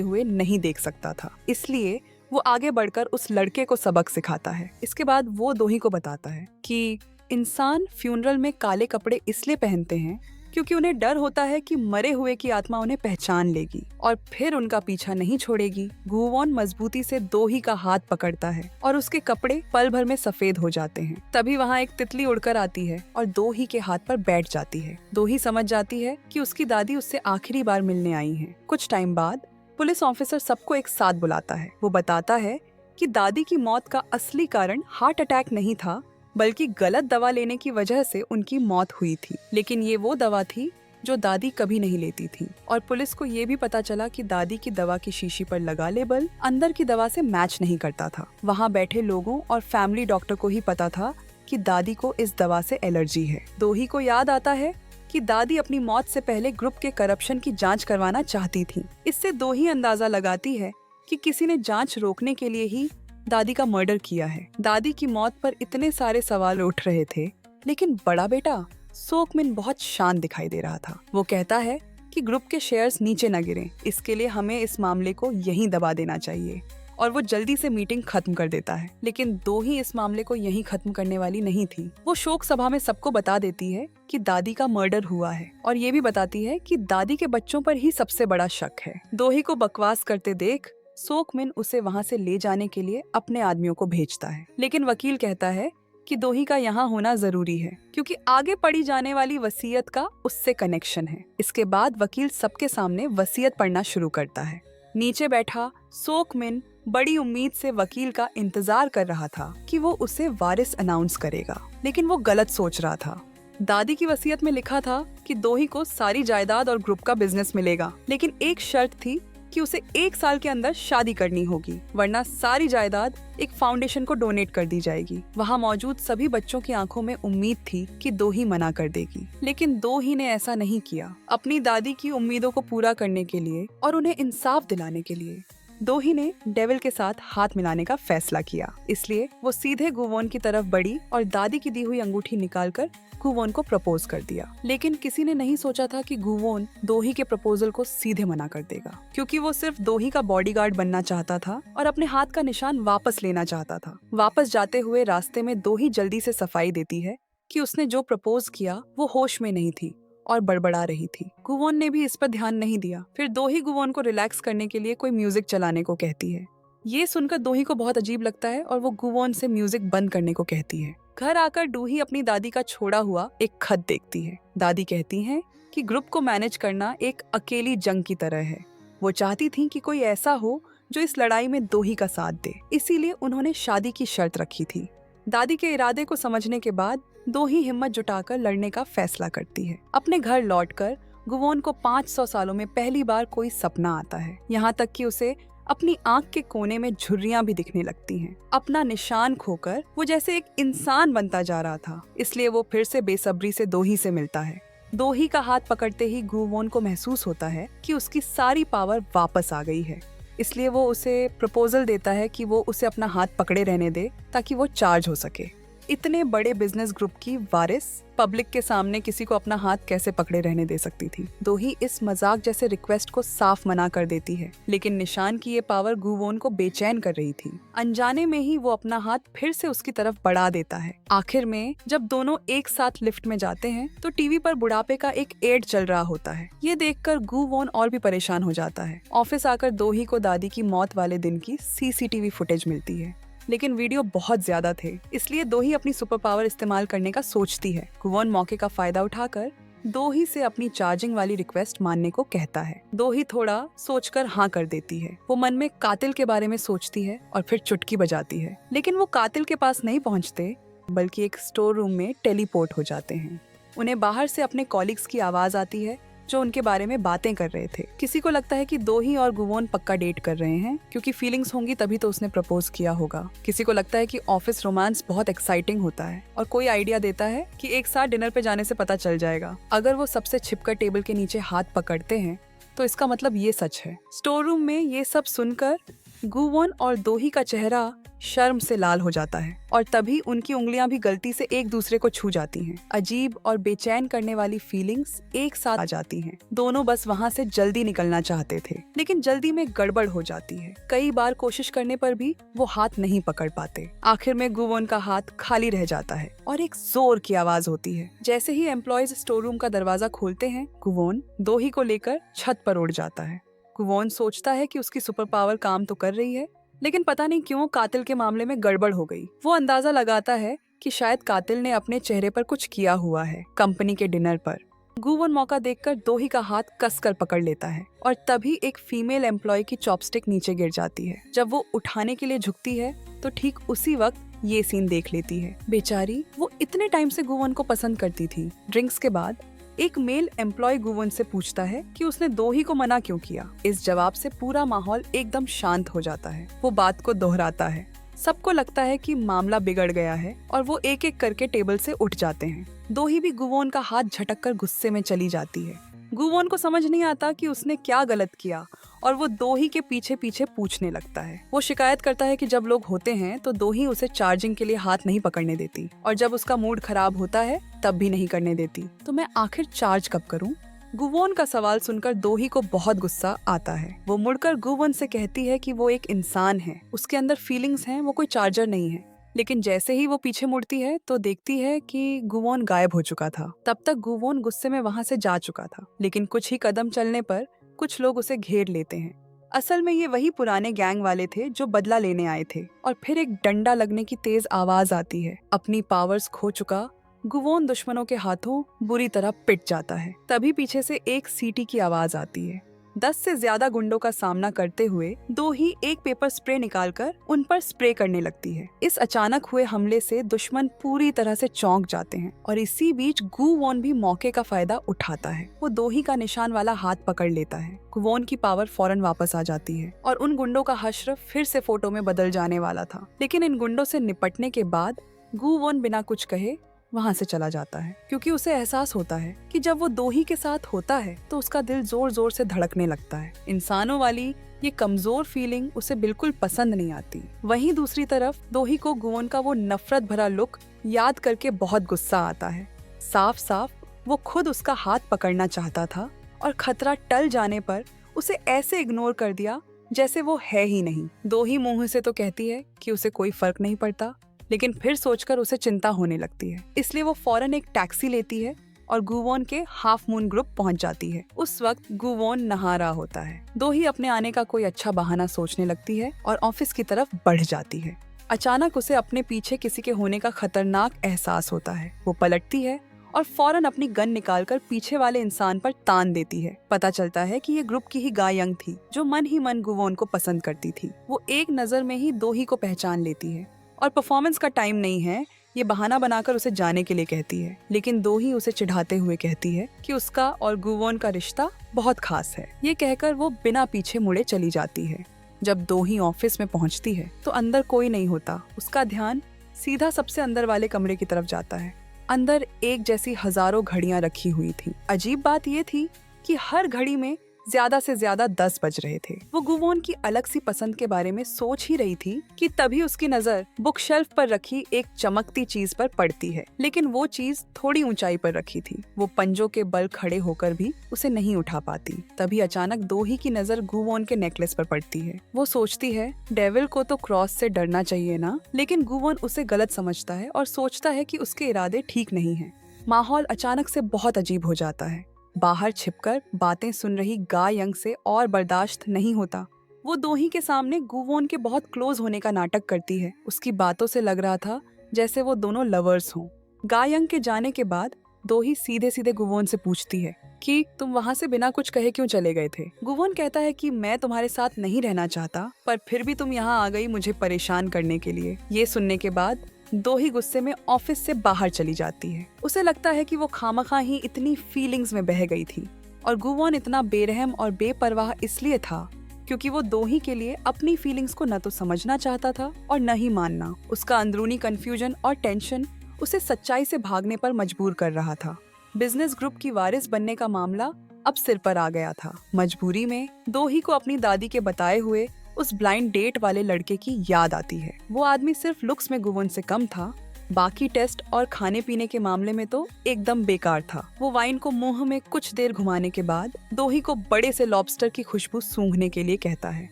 हुए नहीं देख सकता था, इसलिए वो आगे बढ़कर उस लड़के को सबक सिखाता है। इसके बाद वो दोही को बताता है कि इंसान फ्यूनरल में काले कपड़े इसलिए पहनते हैं क्योंकि उन्हें डर होता है कि मरे हुए की आत्मा उन्हें पहचान लेगी और फिर उनका पीछा नहीं छोड़ेगी। गुवोन मजबूती से दोही का हाथ पकड़ता है और उसके कपड़े पल भर में सफेद हो जाते हैं। तभी वहाँ एक तितली उड़कर आती है और दोही के हाथ पर बैठ जाती है। दोही समझ जाती है कि उसकी दादी उससे आखिरी बार मिलने आई है। कुछ टाइम बाद पुलिस ऑफिसर सबको एक साथ बुलाता है। वो बताता है कि दादी की मौत का असली कारण हार्ट अटैक नहीं था, बल्कि गलत दवा लेने की वजह से उनकी मौत हुई थी। लेकिन ये वो दवा थी जो दादी कभी नहीं लेती थी। और पुलिस को ये भी पता चला कि दादी की दवा की शीशी पर लगा लेबल अंदर की दवा से मैच नहीं करता था। वहाँ बैठे लोगों और फैमिली डॉक्टर को ही पता था कि दादी को इस दवा से एलर्जी है। दोही को याद आता है कि दादी अपनी मौत से पहले ग्रुप के करप्शन की जांच करवाना चाहती थी। इससे दोही अंदाजा लगाती है कि किसी ने जांच रोकने के लिए ही दादी का मर्डर किया है। दादी की मौत पर इतने सारे सवाल उठ रहे थे, लेकिन बड़ा बेटा सोकमिन बहुत शांत दिखाई दे रहा था। वो कहता है कि ग्रुप के शेयर्स नीचे न गिरें, इसके लिए हमें इस मामले को यहीं दबा देना चाहिए। और वो जल्दी से मीटिंग खत्म कर देता है। लेकिन दोही इस मामले को यहीं खत्म करने वाली नहीं थी। वो शोक सभा में सबको बता देती है कि दादी का मर्डर हुआ है और ये भी बताती है कि दादी के बच्चों पर ही सबसे बड़ा शक है। दोही को बकवास करते देख सोकमिन उसे वहाँ से ले जाने के लिए अपने आदमियों को भेजता है। लेकिन वकील कहता है कि दोही का यहाँ होना जरूरी है क्योंकि आगे पढ़ी जाने वाली वसीयत का उससे कनेक्शन है। इसके बाद वकील सबके सामने वसीयत पढ़ना शुरू करता है। नीचे बैठा सोकमिन बड़ी उम्मीद से वकील का इंतजार कर रहा था कि वो उसे वारिस अनाउंस करेगा, लेकिन वो गलत सोच रहा था। दादी की वसीयत में लिखा था कि दोही को सारी जायदाद और ग्रुप का बिजनेस मिलेगा, लेकिन एक शर्त थी कि उसे 1 साल के अंदर शादी करनी होगी, वरना सारी जायदाद एक फाउंडेशन को डोनेट कर दी जाएगी। वहाँ मौजूद सभी बच्चों की आंखों में उम्मीद थी कि दोही मना कर देगी, लेकिन दोही ने ऐसा नहीं किया। अपनी दादी की उम्मीदों को पूरा करने के लिए और उन्हें इंसाफ दिलाने के लिए दोही ने डेविल के साथ हाथ मिलाने का फैसला किया। इसलिए वो सीधे गुवोन की तरफ बढ़ी और दादी की दी हुई अंगूठी निकालकर गुवोन को प्रपोज कर दिया। लेकिन किसी ने नहीं सोचा था कि गुवोन दोही के प्रपोजल को सीधे मना कर देगा, क्योंकि वो सिर्फ दोही का बॉडीगार्ड बनना चाहता था और अपने हाथ का निशान वापस लेना चाहता था। वापस जाते हुए रास्ते में दोही जल्दी से सफाई देती है कि उसने जो प्रपोज किया वो होश में नहीं थी और बड़बड़ा रही थी। गुवोन ने भी इस पर ध्यान नहीं दिया। फिर दोही गुवोन को रिलैक्स करने के लिए कोई म्यूजिक चलाने को कहती है। ये सुनकर दोही को बहुत अजीब लगता है और वो गुवोन से म्यूजिक बंद करने को कहती है। घर आकर दोही अपनी दादी का छोड़ा हुआ एक खत देखती है। दादी कहती हैं कि ग्रुप को मैनेज करना एक अकेली जंग की तरह है। वो चाहती थी कि कोई ऐसा हो जो इस लड़ाई में दोही का साथ दे, इसीलिए उन्होंने शादी की शर्त रखी थी। दादी के इरादे को समझने के बाद दोही हिम्मत जुटाकर लड़ने का फैसला करती है। अपने घर लौटकर गुवोन को 500 सालों में पहली बार कोई सपना आता है। यहाँ तक कि उसे अपनी आंख के कोने में झुर्रियां भी दिखने लगती हैं। अपना निशान खोकर वो जैसे एक इंसान बनता जा रहा था, इसलिए वो फिर से बेसब्री से दोही से मिलता है। दोही का हाथ पकड़ते ही गुवोन को महसूस होता है कि उसकी सारी पावर वापस आ गई है। इसलिए वो उसे प्रपोजल देता है कि वो उसे अपना हाथ पकड़े रहने दे ताकि वो चार्ज हो सके। इतने बड़े बिजनेस ग्रुप की वारिस पब्लिक के सामने किसी को अपना हाथ कैसे पकड़े रहने दे सकती थी। दोही इस मजाक जैसे रिक्वेस्ट को साफ मना कर देती है, लेकिन निशान की ये पावर गुवोन को बेचैन कर रही थी। अनजाने में ही वो अपना हाथ फिर से उसकी तरफ बढ़ा देता है। आखिर में जब दोनों एक साथ लिफ्ट में जाते हैं तो टीवी पर बुढ़ापे का एक एड चल रहा होता है। ये देखकर गुवोन और भी परेशान हो जाता है। ऑफिस आकर दोही को दादी की मौत वाले दिन की सीसीटीवी फुटेज मिलती है, लेकिन वीडियो बहुत ज्यादा थे, इसलिए दोही अपनी सुपर पावर इस्तेमाल करने का सोचती है। गुवोन मौके का फायदा उठाकर दोही से अपनी चार्जिंग वाली रिक्वेस्ट मानने को कहता है। दोही थोड़ा सोचकर हाँ कर देती है। वो मन में कातिल के बारे में सोचती है और फिर चुटकी बजाती है, लेकिन वो कातिल के पास नहीं पहुंचते, बल्कि एक स्टोर रूम में टेलीपोर्ट हो जाते हैं। उन्हें बाहर से अपने कॉलीग्स की आवाज आती है जो उनके बारे में बातें कर रहे थे। किसी को लगता है कि दोही और गुवोन पक्का डेट कर रहे हैं, क्योंकि फीलिंग्स होंगी तभी तो उसने प्रपोज किया होगा। किसी को लगता है कि ऑफिस रोमांस बहुत एक्साइटिंग होता है, और कोई आइडिया देता है कि एक साथ डिनर पे जाने से पता चल जाएगा। अगर वो सबसे छिपकर टेबल के नीचे हाथ पकड़ते हैं तो इसका मतलब ये सच है। स्टोर रूम में ये सब सुनकर गुवोन और दोही का चेहरा शर्म से लाल हो जाता है, और तभी उनकी उंगलियां भी गलती से एक दूसरे को छू जाती हैं। अजीब और बेचैन करने वाली फीलिंग्स एक साथ आ जाती हैं। दोनों बस वहां से जल्दी निकलना चाहते थे, लेकिन जल्दी में गड़बड़ हो जाती है। कई बार कोशिश करने पर भी वो हाथ नहीं पकड़ पाते। आखिर में गुवोन का हाथ खाली रह जाता है और एक जोर की आवाज होती है। जैसे ही एम्प्लॉयज स्टोर रूम का दरवाजा खोलते हैं, गुवोन दोही को लेकर छत पर उड़ जाता है। गुवोन सोचता है कि उसकी सुपर पावर काम तो कर रही है, लेकिन पता नहीं क्यों कातिल के मामले में गड़बड़ हो गई। वो अंदाजा लगाता है कि शायद कातिल ने अपने चेहरे पर कुछ किया हुआ है कंपनी के डिनर पर। गुवोन मौका देखकर दोही का हाथ कसकर पकड़ लेता है, और तभी एक फीमेल एम्प्लॉय की चॉपस्टिक नीचे गिर जाती है। जब वो उठाने के लिए झुकती है तो ठीक उसी वक्त ये सीन देख लेती है। बेचारी, वो इतने टाइम से गुवोन को पसंद करती थी। ड्रिंक्स के बाद एक मेल एम्प्लॉय गुवोन से पूछता है कि उसने दोही को मना क्यों किया। इस जवाब से पूरा माहौल एकदम शांत हो जाता है। वो बात को दोहराता है। सबको लगता है कि मामला बिगड़ गया है, और वो एक एक करके टेबल से उठ जाते हैं। दोही भी गुवोन का हाथ झटककर गुस्से में चली जाती है। गुवोन को समझ नहीं आता कि उसने क्या गलत किया, और वो दोही के पीछे पीछे पूछने लगता है। वो शिकायत करता है कि जब लोग होते हैं तो दोही उसे चार्जिंग के लिए हाथ नहीं पकड़ने देती, और जब उसका मूड खराब होता है तब भी नहीं करने देती। तो मैं आखिर चार्ज कब करूं? गुवोन का सवाल सुनकर दोही को बहुत गुस्सा आता है। वो मुड़कर गुवोन से कहती है कि वो एक इंसान है, उसके अंदर फीलिंग्स हैं, वो कोई चार्जर नहीं है। लेकिन जैसे ही वो पीछे मुड़ती है तो देखती है कि गुवोन गायब हो चुका था। तब तक गुवोन गुस्से में वहां से जा चुका था, लेकिन कुछ ही कदम चलने पर कुछ लोग उसे घेर लेते हैं। असल में ये वही पुराने गैंग वाले थे जो बदला लेने आए थे, और फिर एक डंडा लगने की तेज आवाज आती है। अपनी पावर्स खो चुका गुवोन दुश्मनों के हाथों बुरी तरह पिट जाता है। तभी पीछे से एक सीटी की आवाज आती है। 10 से ज्यादा गुंडों का सामना करते हुए दोही एक पेपर स्प्रे निकालकर उन पर स्प्रे करने लगती है। इस अचानक हुए हमले से दुश्मन पूरी तरह से चौंक जाते हैं, और इसी बीच गुवोन भी मौके का फायदा उठाता है। वो दोही का निशान वाला हाथ पकड़ लेता है। गुवोन की पावर फौरन वापस आ जाती है, और उन गुंडों का हश्र फिर से फोटो में बदल जाने वाला था। लेकिन इन गुंडों से निपटने के बाद गुवोन बिना कुछ कहे वहां से चला जाता है, क्योंकि उसे एहसास होता है कि जब वो दोही के साथ होता है तो उसका दिल जोर जोर से धड़कने लगता है। इंसानों वाली ये कमजोर फीलिंग उसे बिल्कुल पसंद नहीं आती। वहीं दूसरी तरफ दोही को गुवोन का वो नफरत भरा लुक याद करके बहुत गुस्सा आता है। साफ साफ वो खुद उसका हाथ पकड़ना चाहता था, और खतरा टल जाने पर उसे ऐसे इग्नोर कर दिया जैसे वो है ही नहीं। दोही मुंह से तो कहती है कि उसे कोई फर्क नहीं पड़ता, लेकिन फिर सोचकर उसे चिंता होने लगती है। इसलिए वो फौरन एक टैक्सी लेती है और गुवोन के हाफ मून ग्रुप पहुंच जाती है। उस वक्त गुवोन नहा रहा होता है। दोही अपने आने का कोई अच्छा बहाना सोचने लगती है और ऑफिस की तरफ बढ़ जाती है। अचानक उसे अपने पीछे किसी के होने का खतरनाक एहसास होता है। वो पलटती है और फौरन अपनी गन निकालकर पीछे वाले इंसान पर तान देती है। पता चलता है कि ये ग्रुप की ही गायंग थी, जो मन ही मन गुवोन को पसंद करती थी। वो एक नजर में ही दोही को पहचान लेती है, और परफॉर्मेंस का टाइम नहीं है ये बहाना बनाकर उसे जाने के लिए कहती है। लेकिन दोही उसे चिढ़ाते हुए कहती है कि उसका और गुवोन का रिश्ता बहुत खास है। ये कहकर वो बिना पीछे मुड़े चली जाती है। जब दोही ऑफिस में पहुंचती है तो अंदर कोई नहीं होता। उसका ध्यान सीधा सबसे अंदर वाले कमरे की तरफ जाता है। अंदर एक जैसी हजारों घड़ियां रखी हुई थी। अजीब बात ये थी कि हर घड़ी में ज्यादा से ज्यादा 10 बज रहे थे। वो गुवोन की अलग सी पसंद के बारे में सोच ही रही थी कि तभी उसकी नजर बुक शेल्फ पर रखी एक चमकती चीज पर पड़ती है। लेकिन वो चीज थोड़ी ऊंचाई पर रखी थी। वो पंजों के बल खड़े होकर भी उसे नहीं उठा पाती। तभी अचानक दोही की नजर गुवोन के नेकलेस पर पड़ती है। वो सोचती है डेविल को तो क्रॉस से डरना चाहिए ना, लेकिन गुवोन उसे गलत समझता है और सोचता है कि उसके इरादे ठीक नहीं है। माहौल अचानक से बहुत अजीब हो जाता है। बाहर छिपकर बातें सुन रही गायंग से और बर्दाश्त नहीं होता। वो दोही के सामने गुवोन के बहुत क्लोज होने का नाटक करती है। उसकी बातों से लग रहा था जैसे वो दोनों लवर्स हों। गायंग के जाने के बाद दोही सीधे सीधे गुवोन से पूछती है कि तुम वहाँ से बिना कुछ कहे क्यों चले गए थे। गुवोन कहता है कि मैं तुम्हारे साथ नहीं रहना चाहता, पर फिर भी तुम यहाँ आ गई मुझे परेशान करने के लिए। ये सुनने के बाद दोही गुस्से में ऑफिस से बाहर चली जाती है। उसे लगता है कि वो खामखा ही इतनी फीलिंग्स में बह गई थी। और गुवोन इतना बेरहम और बेपरवाह इसलिए था क्योंकि वो दोही के लिए अपनी फीलिंग्स को न तो समझना चाहता था और न ही मानना। उसका अंदरूनी कंफ्यूजन और टेंशन उसे सच्चाई से भागने पर मजबूर कर रहा था। बिजनेस ग्रुप की वारिस बनने का मामला अब सिर पर आ गया था। मजबूरी में दोही को अपनी दादी के बताए हुए उस ब्लाइंड डेट वाले लड़के की याद आती है। वो आदमी सिर्फ लुक्स में गुवन से कम था, बाकी टेस्ट और खाने पीने के मामले में तो एकदम बेकार था। वो वाइन को मुंह में कुछ देर घुमाने के बाद दोही को बड़े से लॉबस्टर की खुशबू सूंघने के लिए कहता है।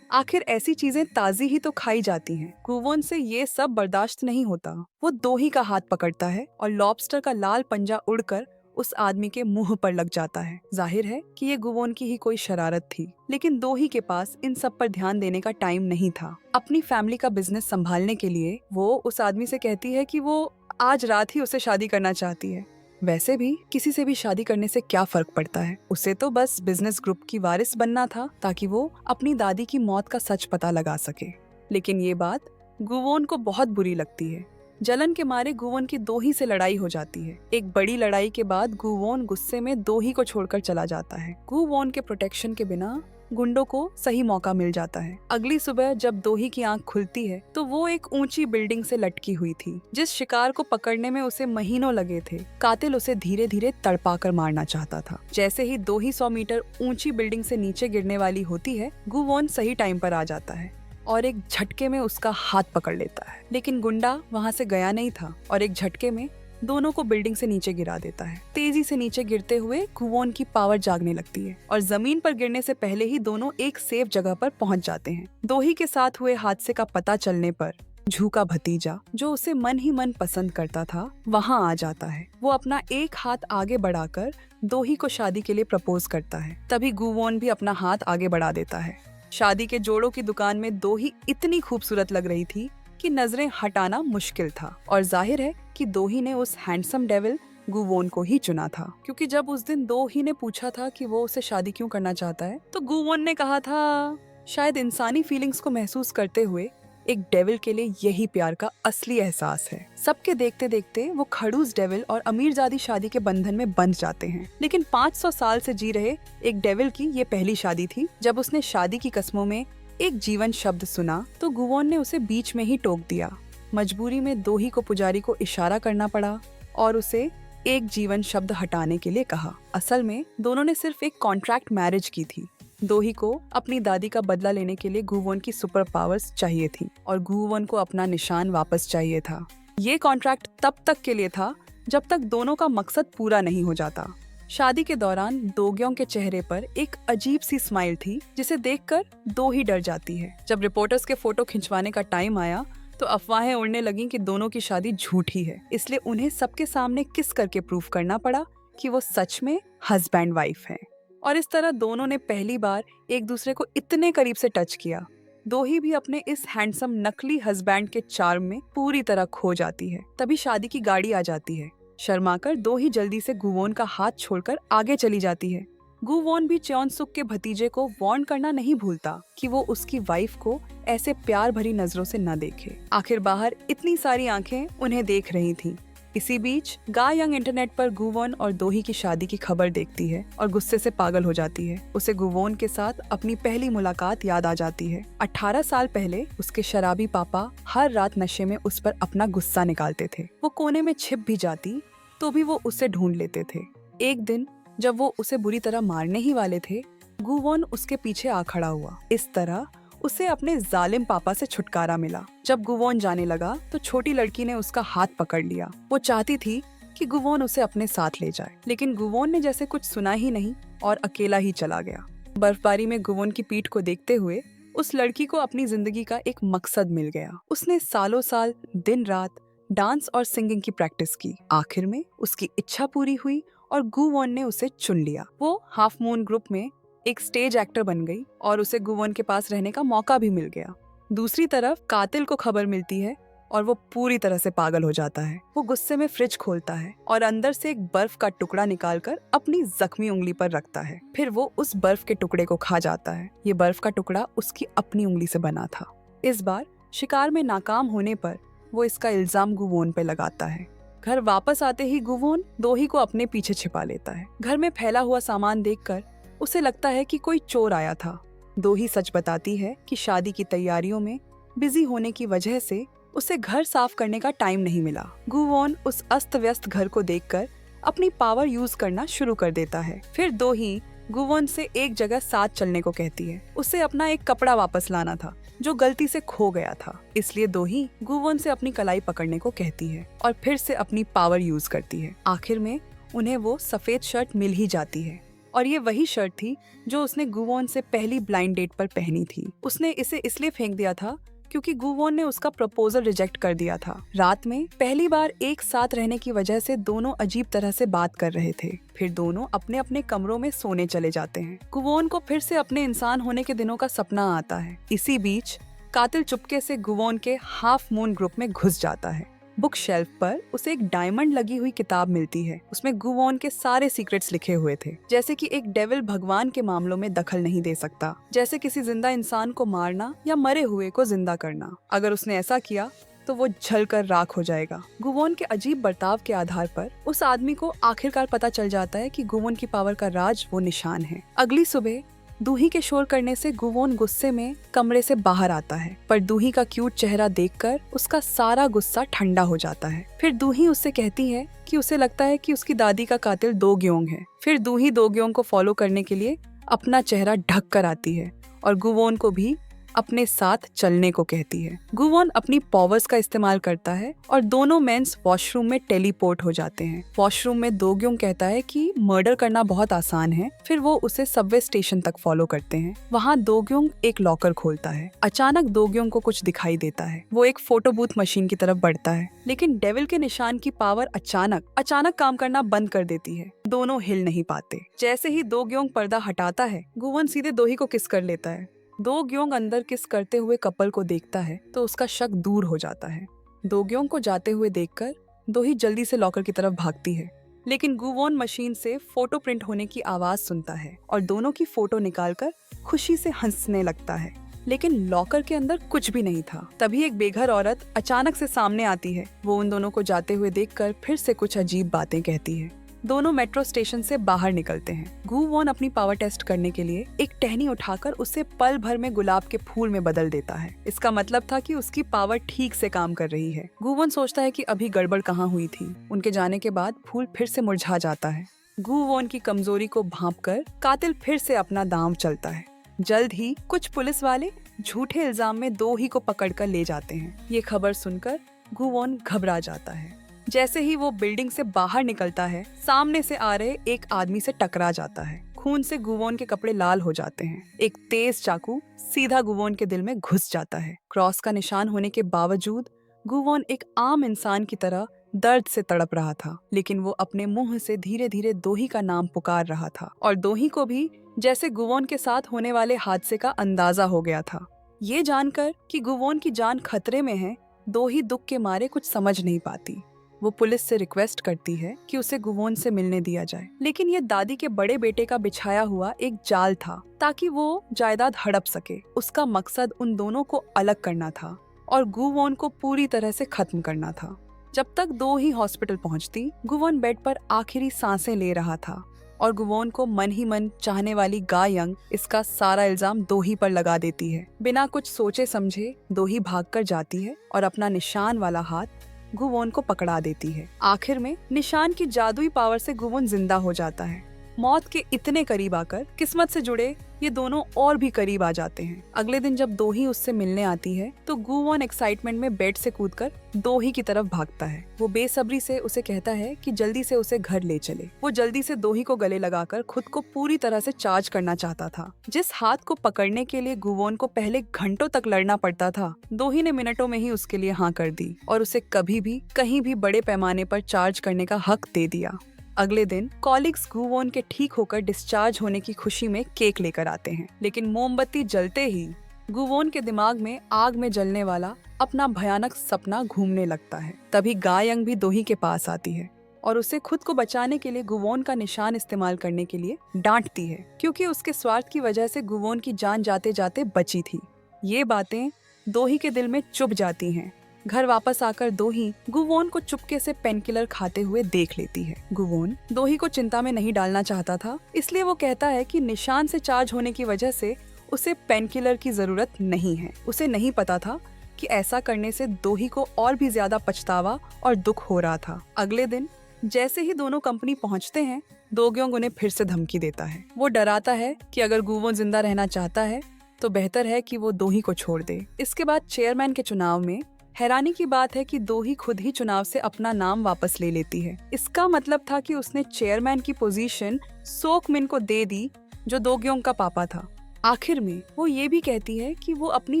आखिर ऐसी चीजें ताजी ही तो खाई जाती हैं। गुवन से ये सब बर्दाश्त नहीं होता। वो दोही का हाथ पकड़ता है और लॉबस्टर का लाल पंजा उड़कर उस आदमी के मुंह पर लग जाता है। जाहिर है कि ये गुवोन की ही कोई शरारत थी, लेकिन दोही के पास इन सब पर ध्यान देने का टाइम नहीं था। अपनी फैमिली का बिजनेस संभालने के लिए वो उस आदमी से कहती है कि वो आज रात ही उसे शादी करना चाहती है। वैसे भी किसी से भी शादी करने से क्या फर्क पड़ता है, उसे तो बस बिजनेस ग्रुप की वारिस बनना था ताकि वो अपनी दादी की मौत का सच पता लगा सके। लेकिन ये बात गुवोन को बहुत बुरी लगती है। जलन के मारे गुवोन की दोही से लड़ाई हो जाती है। एक बड़ी लड़ाई के बाद गुवोन गुस्से में दोही को छोड़कर चला जाता है। गुवोन के प्रोटेक्शन के बिना गुंडों को सही मौका मिल जाता है। अगली सुबह जब दोही की आंख खुलती है तो वो एक ऊंची बिल्डिंग से लटकी हुई थी। जिस शिकार को पकड़ने में उसे महीनों लगे थे, कातिल उसे धीरे धीरे तड़पाकर मारना चाहता था। जैसे ही दोही 100 मीटर ऊंची बिल्डिंग से नीचे गिरने वाली होती है, गुवोन सही टाइम पर आ जाता है और एक झटके में उसका हाथ पकड़ लेता है। लेकिन गुंडा वहाँ से गया नहीं था और एक झटके में दोनों को बिल्डिंग से नीचे गिरा देता है। तेजी से नीचे गिरते हुए गुवोन की पावर जागने लगती है और जमीन पर गिरने से पहले ही दोनों एक सेफ जगह पर पहुंच जाते हैं। दोही के साथ हुए हादसे का पता चलने पर झूका भतीजा, जो उसे मन ही मन पसंद करता था, वहाँ आ जाता है। वो अपना एक हाथ आगे बढ़ाकर दोही को शादी के लिए प्रपोज करता है। तभी गुवोन भी अपना हाथ आगे बढ़ा देता है। शादी के जोड़ों की दुकान में दोही इतनी खूबसूरत लग रही थी कि नजरें हटाना मुश्किल था और जाहिर है कि दोही ने उस हैंडसम डेविल गुवोन को ही चुना था, क्योंकि जब उस दिन दोही ने पूछा था कि वो उसे शादी क्यों करना चाहता है तो गुवोन ने कहा था शायद इंसानी फीलिंग्स को महसूस करते हुए एक डेविल के लिए यही प्यार का असली एहसास है। सबके देखते देखते वो खड़ूस डेविल और अमीरजादी शादी के बंधन में बंध जाते हैं। लेकिन 500 साल से जी रहे एक डेविल की ये पहली शादी थी। जब उसने शादी की कस्मों में एक जीवन शब्द सुना तो गुवोन ने उसे बीच में ही टोक दिया। मजबूरी में दोही को पुजारी को इशारा करना पड़ा और उसे एक जीवन शब्द हटाने के लिए कहा। असल में दोनों ने सिर्फ एक कॉन्ट्रैक्ट मैरिज की थी। दोही को अपनी दादी का बदला लेने के लिए गुवोन की सुपर पावर्स चाहिए थी और गुवोन को अपना निशान वापस चाहिए था। ये कॉन्ट्रैक्ट तब तक के लिए था जब तक दोनों का मकसद पूरा नहीं हो जाता। शादी के दौरान दोग्यों के चेहरे पर एक अजीब सी स्माइल थी जिसे देखकर दोही डर जाती है। जब रिपोर्टर्स के फोटो खिंचवाने का टाइम आया तो अफवाहें उड़ने लगीं कि दोनों की शादी झूठी है, इसलिए उन्हें सबके सामने किस करके प्रूफ करना पड़ा कि वो सच में हस्बैंड वाइफ है। और इस तरह दोनों ने पहली बार एक दूसरे को इतने करीब से टच किया। दोही भी अपने इस हैंडसम नकली हस्बैंड के चार्म में पूरी तरह खो जाती है। तभी शादी की गाड़ी आ जाती है। शर्माकर दोही जल्दी से गुवोन का हाथ छोड़कर आगे चली जाती है। गुवोन भी च्योनसुक के भतीजे को वार्न करना नहीं भूलता कि वो उसकी वाइफ को ऐसे प्यार भरी नजरों से न देखे। आखिर बाहर इतनी सारी आंखें उन्हें देख रही थीं। इसी बीच गा यंग इंटरनेट पर गुवोन और दोही की शादी की खबर देखती है और गुस्से से पागल हो जाती है। उसे गुवोन के साथ अपनी पहली मुलाकात याद आ जाती है। 18 साल पहले उसके शराबी पापा हर रात नशे में उस पर अपना गुस्सा निकालते थे। वो कोने में छिप भी जाती तो भी वो उसे ढूंढ लेते थे। एक दिन जब वो उसे बुरी तरह मारने ही वाले थे, गुवोन उसके पीछे आ खड़ा हुआ। इस तरह उसे अपने जालिम पापा से छुटकारा मिला। जब गुवोन जाने लगा तो छोटी लड़की ने उसका हाथ पकड़ लिया। वो चाहती थी कि गुवोन उसे अपने साथ ले जाए, लेकिन गुवोन ने जैसे कुछ सुना ही नहीं और अकेला ही चला गया। बर्फबारी में गुवोन की पीठ को देखते हुए उस लड़की को अपनी जिंदगी का एक मकसद मिल गया। उसने सालों साल दिन रात डांस और सिंगिंग की प्रैक्टिस की। आखिर में उसकी इच्छा पूरी हुई और गुवोन ने उसे चुन लिया। वो हाफ मून ग्रुप में एक स्टेज एक्टर बन गई और उसे गुवोन के पास रहने का मौका भी मिल गया। दूसरी तरफ कातिल को खबर मिलती है और वो पूरी तरह से पागल हो जाता है। वो गुस्से में फ्रिज खोलता है और अंदर से एक बर्फ का टुकड़ा निकालकर अपनी जख्मी उंगली पर रखता है। फिर वो उस बर्फ के टुकड़े को खा जाता है। ये बर्फ का टुकड़ा उसकी अपनी उंगली से बना था। इस बार शिकार में नाकाम होने पर वो इसका इल्जाम गुवोन पे लगाता है। घर वापस आते ही गुवोन दोही को अपने पीछे छिपा लेता है। घर में फैला हुआ सामान देखकर उसे लगता है कि कोई चोर आया था। दोही सच बताती है कि शादी की तैयारियों में बिजी होने की वजह से उसे घर साफ करने का टाइम नहीं मिला। गुवोन उस अस्त व्यस्त घर को देखकर अपनी पावर यूज करना शुरू कर देता है। फिर दोही गुवोन से एक जगह साथ चलने को कहती है। उसे अपना एक कपड़ा वापस लाना था जो गलती से खो गया था, इसलिए दोही गुवोन से अपनी कलाई पकड़ने को कहती है और फिर से अपनी पावर यूज करती है। आखिर में उन्हें वो सफेद शर्ट मिल ही जाती है और ये वही शर्ट थी जो उसने गुवोन से पहली ब्लाइंड डेट पर पहनी थी। उसने इसे इसलिए फेंक दिया था क्योंकि गुवोन ने उसका प्रपोजल रिजेक्ट कर दिया था। रात में पहली बार एक साथ रहने की वजह से दोनों अजीब तरह से बात कर रहे थे। फिर दोनों अपने अपने कमरों में सोने चले जाते हैं। गुवोन को फिर से अपने इंसान होने के दिनों का सपना आता है। इसी बीच कातिल चुपके से गुवोन के हाफ मून ग्रुप में घुस जाता है। बुक शेल्फ पर उसे एक डायमंड लगी हुई किताब मिलती है। उसमें गुवोन के सारे सीक्रेट्स लिखे हुए थे, जैसे कि एक डेविल भगवान के मामलों में दखल नहीं दे सकता, जैसे किसी जिंदा इंसान को मारना या मरे हुए को जिंदा करना। अगर उसने ऐसा किया तो वो जलकर राख हो जाएगा। गुवोन के अजीब बर्ताव के आधार पर उस आदमी को आखिरकार पता चल जाता है कि गुवोन की पावर का राज वो निशान है। अगली सुबह दूही के शोर करने से गुवोन गुस्से में कमरे से बाहर आता है, पर दूही का क्यूट चेहरा देखकर उसका सारा गुस्सा ठंडा हो जाता है। फिर दूही उससे कहती है कि उसे लगता है कि उसकी दादी का कातिल दो ग्योंग है। फिर दूही दो ग्योंग को फॉलो करने के लिए अपना चेहरा ढक कर आती है और गुवोन को भी अपने साथ चलने को कहती है। गुवोन अपनी पावर्स का इस्तेमाल करता है और दोनों मेंस वॉशरूम में टेलीपोर्ट हो जाते हैं। वॉशरूम में दोग्योंग कहता है कि मर्डर करना बहुत आसान है। फिर वो उसे सबवे स्टेशन तक फॉलो करते हैं। वहाँ दोग्योंग एक लॉकर खोलता है। अचानक दोग्योंग को कुछ दिखाई देता है। वो एक फोटो बूथ मशीन की तरफ बढ़ता है, लेकिन डेविल के निशान की पावर अचानक काम करना बंद कर देती है। दोनों हिल नहीं पाते। जैसे ही दोग्योंग पर्दा हटाता है, गुवोन सीधे दोही को किस कर लेता है। दोग्योंग अंदर किस करते हुए कपल को देखता है तो उसका शक दूर हो जाता है। दोग्योंग को जाते हुए देखकर दोही जल्दी से लॉकर की तरफ भागती है, लेकिन गुवोन मशीन से फोटो प्रिंट होने की आवाज सुनता है और दोनों की फोटो निकालकर खुशी से हंसने लगता है। लेकिन लॉकर के अंदर कुछ भी नहीं था। तभी एक बेघर औरत अचानक से सामने आती है। वो उन दोनों को जाते हुए देखकर फिर से कुछ अजीब बातें कहती है। दोनों मेट्रो स्टेशन से बाहर निकलते हैं। गुवोन अपनी पावर टेस्ट करने के लिए एक टहनी उठाकर उसे पल भर में गुलाब के फूल में बदल देता है। इसका मतलब था कि उसकी पावर ठीक से काम कर रही है। गुवोन सोचता है कि अभी गड़बड़ कहाँ हुई थी। उनके जाने के बाद फूल फिर से मुरझा जाता है। गुवोन की कमजोरी को भांपकर कातिल फिर से अपना दांव चलता है। जल्द ही कुछ पुलिस वाले झूठे इल्जाम में दोही को पकड़कर ले जाते हैं। ये खबर सुनकर गुवोन घबरा जाता है। जैसे ही वो बिल्डिंग से बाहर निकलता है, सामने से आ रहे एक आदमी से टकरा जाता है। खून से गुवोन के कपड़े लाल हो जाते हैं। एक तेज चाकू सीधा गुवोन के दिल में घुस जाता है। क्रॉस का निशान होने के बावजूद गुवोन एक आम इंसान की तरह दर्द से तड़प रहा था, लेकिन वो अपने मुंह से धीरे धीरे दोही का नाम पुकार रहा था और दोही को भी जैसे गुवोन के साथ होने वाले हादसे का अंदाजा हो गया था। ये जानकर कि गुवोन की जान खतरे में है, दोही दुख के मारे कुछ समझ नहीं पाती। वो पुलिस से रिक्वेस्ट करती है कि उसे गुवोन से मिलने दिया जाए, लेकिन ये दादी के बड़े बेटे का बिछाया हुआ एक जाल था ताकि वो जायदाद हड़प सके। उसका मकसद उन दोनों को अलग करना था और गुवोन को पूरी तरह से खत्म करना था। जब तक दोही हॉस्पिटल पहुंचती, गुवोन बेड पर आखिरी सांसें ले रहा था और गुवोन को मन ही मन चाहने वाली गा यंग इसका सारा इल्जाम दोही पर लगा देती है। बिना कुछ सोचे समझे दोही भागकर जाती है और अपना निशान वाला हाथ गुवोन को पकड़ा देती है। आखिर में निशान की जादुई पावर से गुवोन जिंदा हो जाता है। मौत के इतने करीब आकर किस्मत से जुड़े ये दोनों और भी करीब आ जाते हैं। अगले दिन जब दोही उससे मिलने आती है तो गुवोन एक्साइटमेंट में बेड से कूदकर दोही की तरफ भागता है। वो बेसब्री से उसे कहता है कि जल्दी से उसे घर ले चले। वो जल्दी से दोही को गले लगाकर खुद को पूरी तरह से चार्ज करना चाहता था। जिस हाथ को पकड़ने के लिए गुवोन को पहले घंटों तक लड़ना पड़ता था, दोही ने मिनटों में ही उसके लिए हाँ कर दी और उसे कभी भी कहीं भी बड़े पैमाने पर चार्ज करने का हक दे दिया। अगले दिन कॉलिग्स गुवोन के ठीक होकर डिस्चार्ज होने की खुशी में केक लेकर आते हैं, लेकिन मोमबत्ती जलते ही गुवोन के दिमाग में आग में जलने वाला अपना भयानक सपना घूमने लगता है। तभी गा यंग भी दोही के पास आती है और उसे खुद को बचाने के लिए गुवोन का निशान इस्तेमाल करने के लिए डांटती है, क्योंकि उसके स्वार्थ की वजह से गुवोन की जान जाते जाते बची थी। ये बातें दोही के दिल में चुभ जाती हैं। घर वापस आकर दोही गुवोन को चुपके से पेनकिलर खाते हुए देख लेती है। गुवोन दोही को चिंता में नहीं डालना चाहता था, इसलिए वो कहता है कि निशान से चार्ज होने की वजह से उसे पेनकिलर की जरूरत नहीं है। उसे नहीं पता था कि ऐसा करने से दोही को और भी ज्यादा पछतावा और दुख हो रहा था। अगले दिन जैसे ही दोनों कंपनी पहुंचते हैं, दोग्योंग उन्हें फिर से धमकी देता है। वो डराता है कि अगर गुवोन जिंदा रहना चाहता है तो बेहतर है कि वो दोही को छोड़ दे। इसके बाद चेयरमैन के चुनाव में हैरानी की बात है कि दोही खुद ही चुनाव से अपना नाम वापस ले लेती है। इसका मतलब था कि उसने चेयरमैन की पोजीशन सोकमिन को दे दी, जो दोग्योंग का पापा था। आखिर में वो ये भी कहती है कि वो अपनी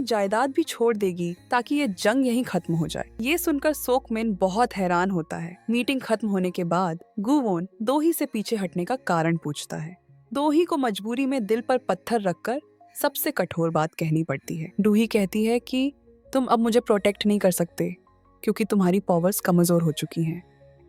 जायदाद भी छोड़ देगी ताकि ये जंग यहीं खत्म हो जाए। ये सुनकर सोकमिन बहुत हैरान होता है। मीटिंग खत्म होने के बाद गुवोन दोही से पीछे हटने का कारण पूछता है। दोही को मजबूरी में दिल पर पत्थर रखकर सबसे कठोर बात कहनी पड़ती है। डूही कहती है कि तुम अब मुझे प्रोटेक्ट नहीं कर सकते क्योंकि तुम्हारी पावर्स कमजोर हो चुकी हैं।